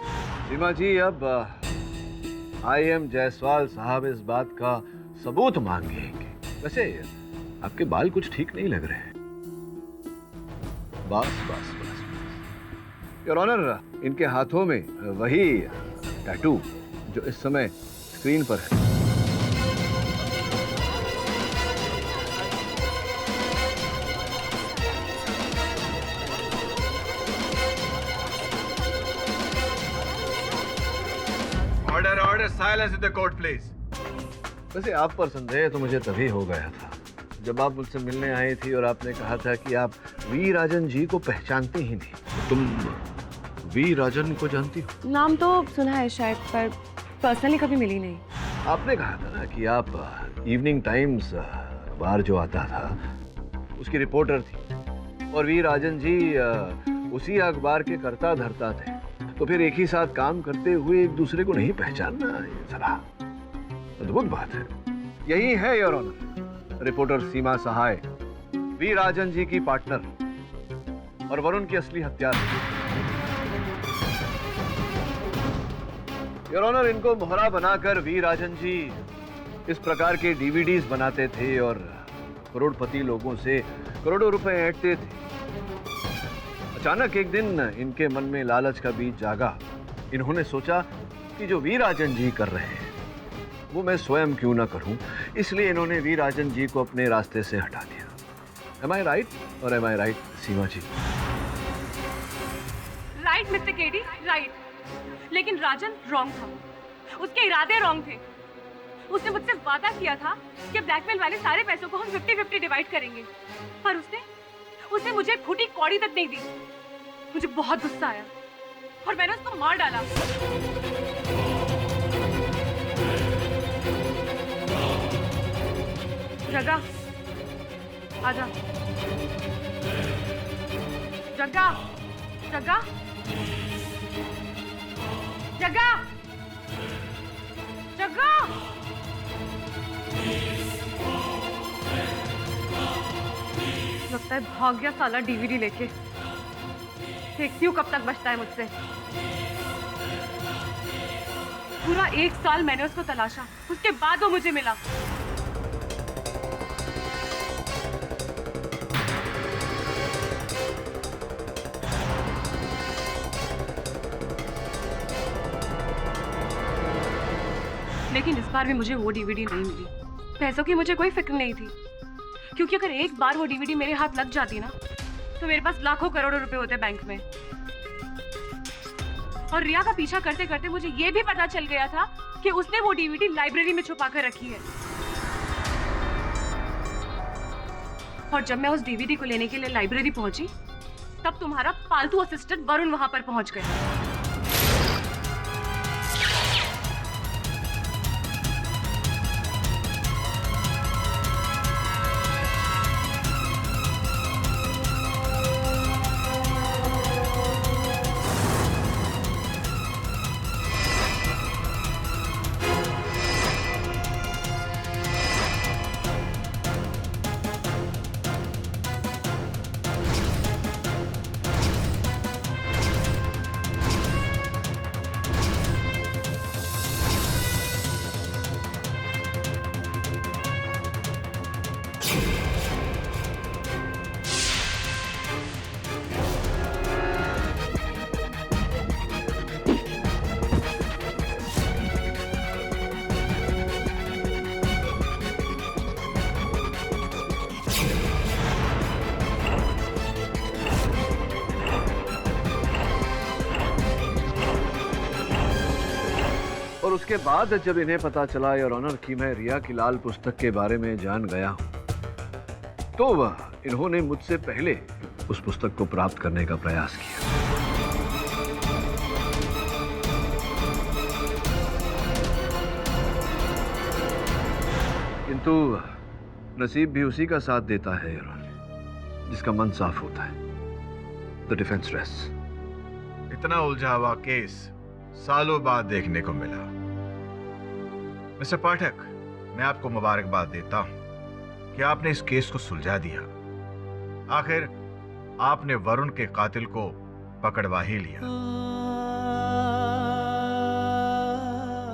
सीमा जी, अब IM जायसवाल साहब इस बात का सबूत मांगेंगे। वैसे आपके बाल कुछ ठीक नहीं लग रहे हैं। बस बस बस योर ऑनर, इनके हाथों में वही टैटू जो इस समय स्क्रीन पर है। Order, silence in the court please. वैसे आप पर संदेह तो मुझे तभी हो गया था जब आप मुझसे मिलने आई थी और आपने कहा था कि आप वी राजन जी को पहचानती ही नहीं। तुम वी राजन को जानती हो? नाम तो सुना है शायद, पर पर्सनली कभी मिली नहीं। आपने कहा था ना कि आप इवनिंग टाइम्स अखबार जो आता था उसकी रिपोर्टर थी, और वी राजन जी उसी अखबार के कर्ता धर्ता थे, तो फिर एक ही साथ काम करते हुए एक दूसरे को नहीं पहचानना, ये सलाह अद्भुत बात है। यही है your honour, reporter Seema Sahay v Rajan ji की पार्टनर और वरुण की असली हत्यारा। योर ऑनर, इनको मोहरा बनाकर वी राजन जी इस प्रकार के डीवीडीज बनाते थे और करोड़पति लोगों से करोड़ों रुपए ऐंठते थे। अचानक एक दिन इनके मन में लालच का बीज जागा इन्होंने सोचा कि जो वीराजन जी कर रहे हैं वो मैं स्वयं क्यों ना करूं, इसलिए इन्होंने वीराजन जी को अपने रास्ते से हटा दिया। Am I right or am I right, Seema ji? Right mister KD, right. लेकिन राजन रॉन्ग था, उसके इरादे रॉन्ग थे। उसने मुझसे वादा किया था कि ब्लैकमेल वाले सारे पैसों को हम 50-50 डिवाइड करेंगे, पर उसने मुझे फूटी कौड़ी तक नहीं दी। मुझे बहुत गुस्सा आया और मैंने उसको मार डाला। जग्गा, आजा। जग्गा, जग्गा, जग्गा, जग्गा। लगता है भाग गया साला डीवीडी लेके। देखती हूँ कब तक बचता है मुझसे। पूरा 1 साल मैंने उसको तलाशा, उसके बाद वो मुझे मिला। लेकिन इस बार भी मुझे वो डीवीडी नहीं मिली। पैसों की मुझे कोई फिक्र नहीं थी, क्योंकि अगर एक बार वो डीवीडी मेरे हाथ लग जाती ना तो मेरे पास लाखों करोड़ों रुपए होते बैंक में। और रिया का पीछा करते करते मुझे ये भी पता चल गया था कि उसने वो डीवीडी लाइब्रेरी में छुपा कर रखी है। और जब मैं उस डीवीडी को लेने के लिए लाइब्रेरी पहुंची तब तुम्हारा पालतू असिस्टेंट वरुण वहां पर पहुंच गया। और उसके बाद जब इन्हें पता चला योर ऑनर कि मैं रिया की लाल पुस्तक के बारे में जान गया हूं, तो वह इन्होंने मुझसे पहले उस पुस्तक को प्राप्त करने का प्रयास किया। किंतु नसीब भी उसी का साथ देता है योर ऑनर जिसका मन साफ होता है। The defence rest. इतना उलझा हुआ केस सालों बाद देखने को मिला। मिस्टर पाठक, मैं आपको मुबारकबाद देता हूं कि आपने इस केस को सुलझा दिया। आखिर आपने वरुण के कातिल को पकड़वा ही लिया।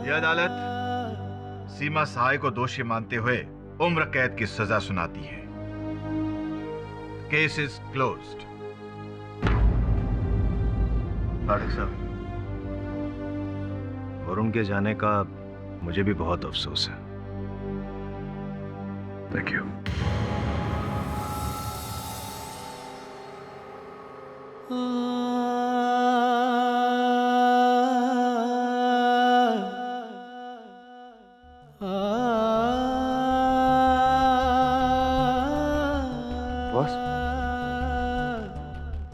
यह अदालत सीमा सहाय को दोषी मानते हुए उम्र कैद की सजा सुनाती है। Case is closed. पाठक साहब, वरुण के जाने का मुझे भी बहुत अफसोस है। Thank you.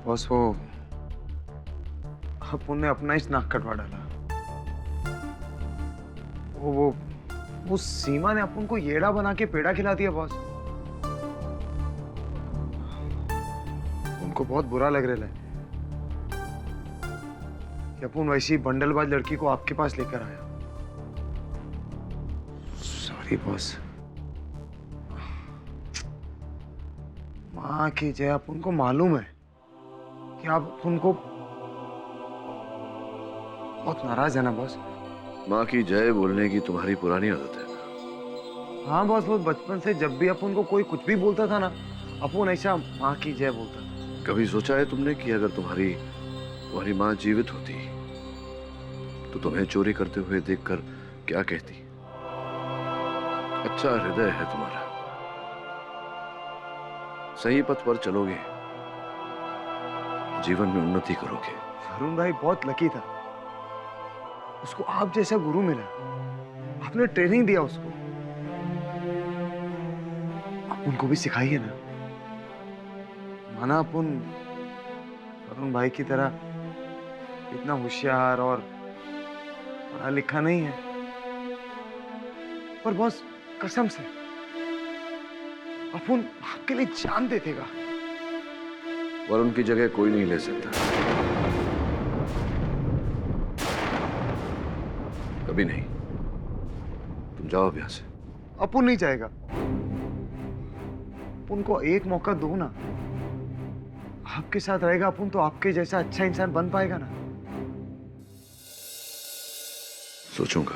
बॉस वो अपुन ने अपना ही नाक कटवा डाला। वो सीमा ने अपुन को येड़ा बना के पेड़ा खिला दिया बॉस। उनको बहुत बुरा लग रहा है कि अपुन वैसी बंडलबाज लड़की को आपके पास लेकर आया। Sorry boss. माँ की जय। अपुन को मालूम है कि आप उनको बहुत नाराज है ना बॉस। माँ की जय बोलने की तुम्हारी पुरानी आदत है। हाँ बॉस, वो बचपन से जब भी अपुन को कोई कुछ भी बोलता था ना, अपुन ऐसा माँ की जय बोलता था। कभी सोचा है तुमने कि अगर तुम्हारी माँ जीवित होती तो तुम्हें चोरी करते हुए देखकर क्या कहती? अच्छा हृदय है तुम्हारा, सही पथ पर चलोगे, जीवन में उन्नति करोगे। वरुण भाई बहुत लकी था, उसको आप जैसा गुरु मिला, आपने ट्रेनिंग दिया उसको। आप उनको भी सिखाइए ना, माना अपन वरुण भाई की तरह इतना होशियार और पढ़ा लिखा नहीं है, पर बॉस कसम से अपन आपके लिए जान दे देगा। वरुण की जगह कोई नहीं ले सकता, कभी नहीं। तुम जाओ अब यहां से। अपन नहीं जाएगा, अपन को एक मौका दो ना, आपके साथ रहेगा अपन तो आपके जैसा अच्छा इंसान बन पाएगा ना। सोचूंगा।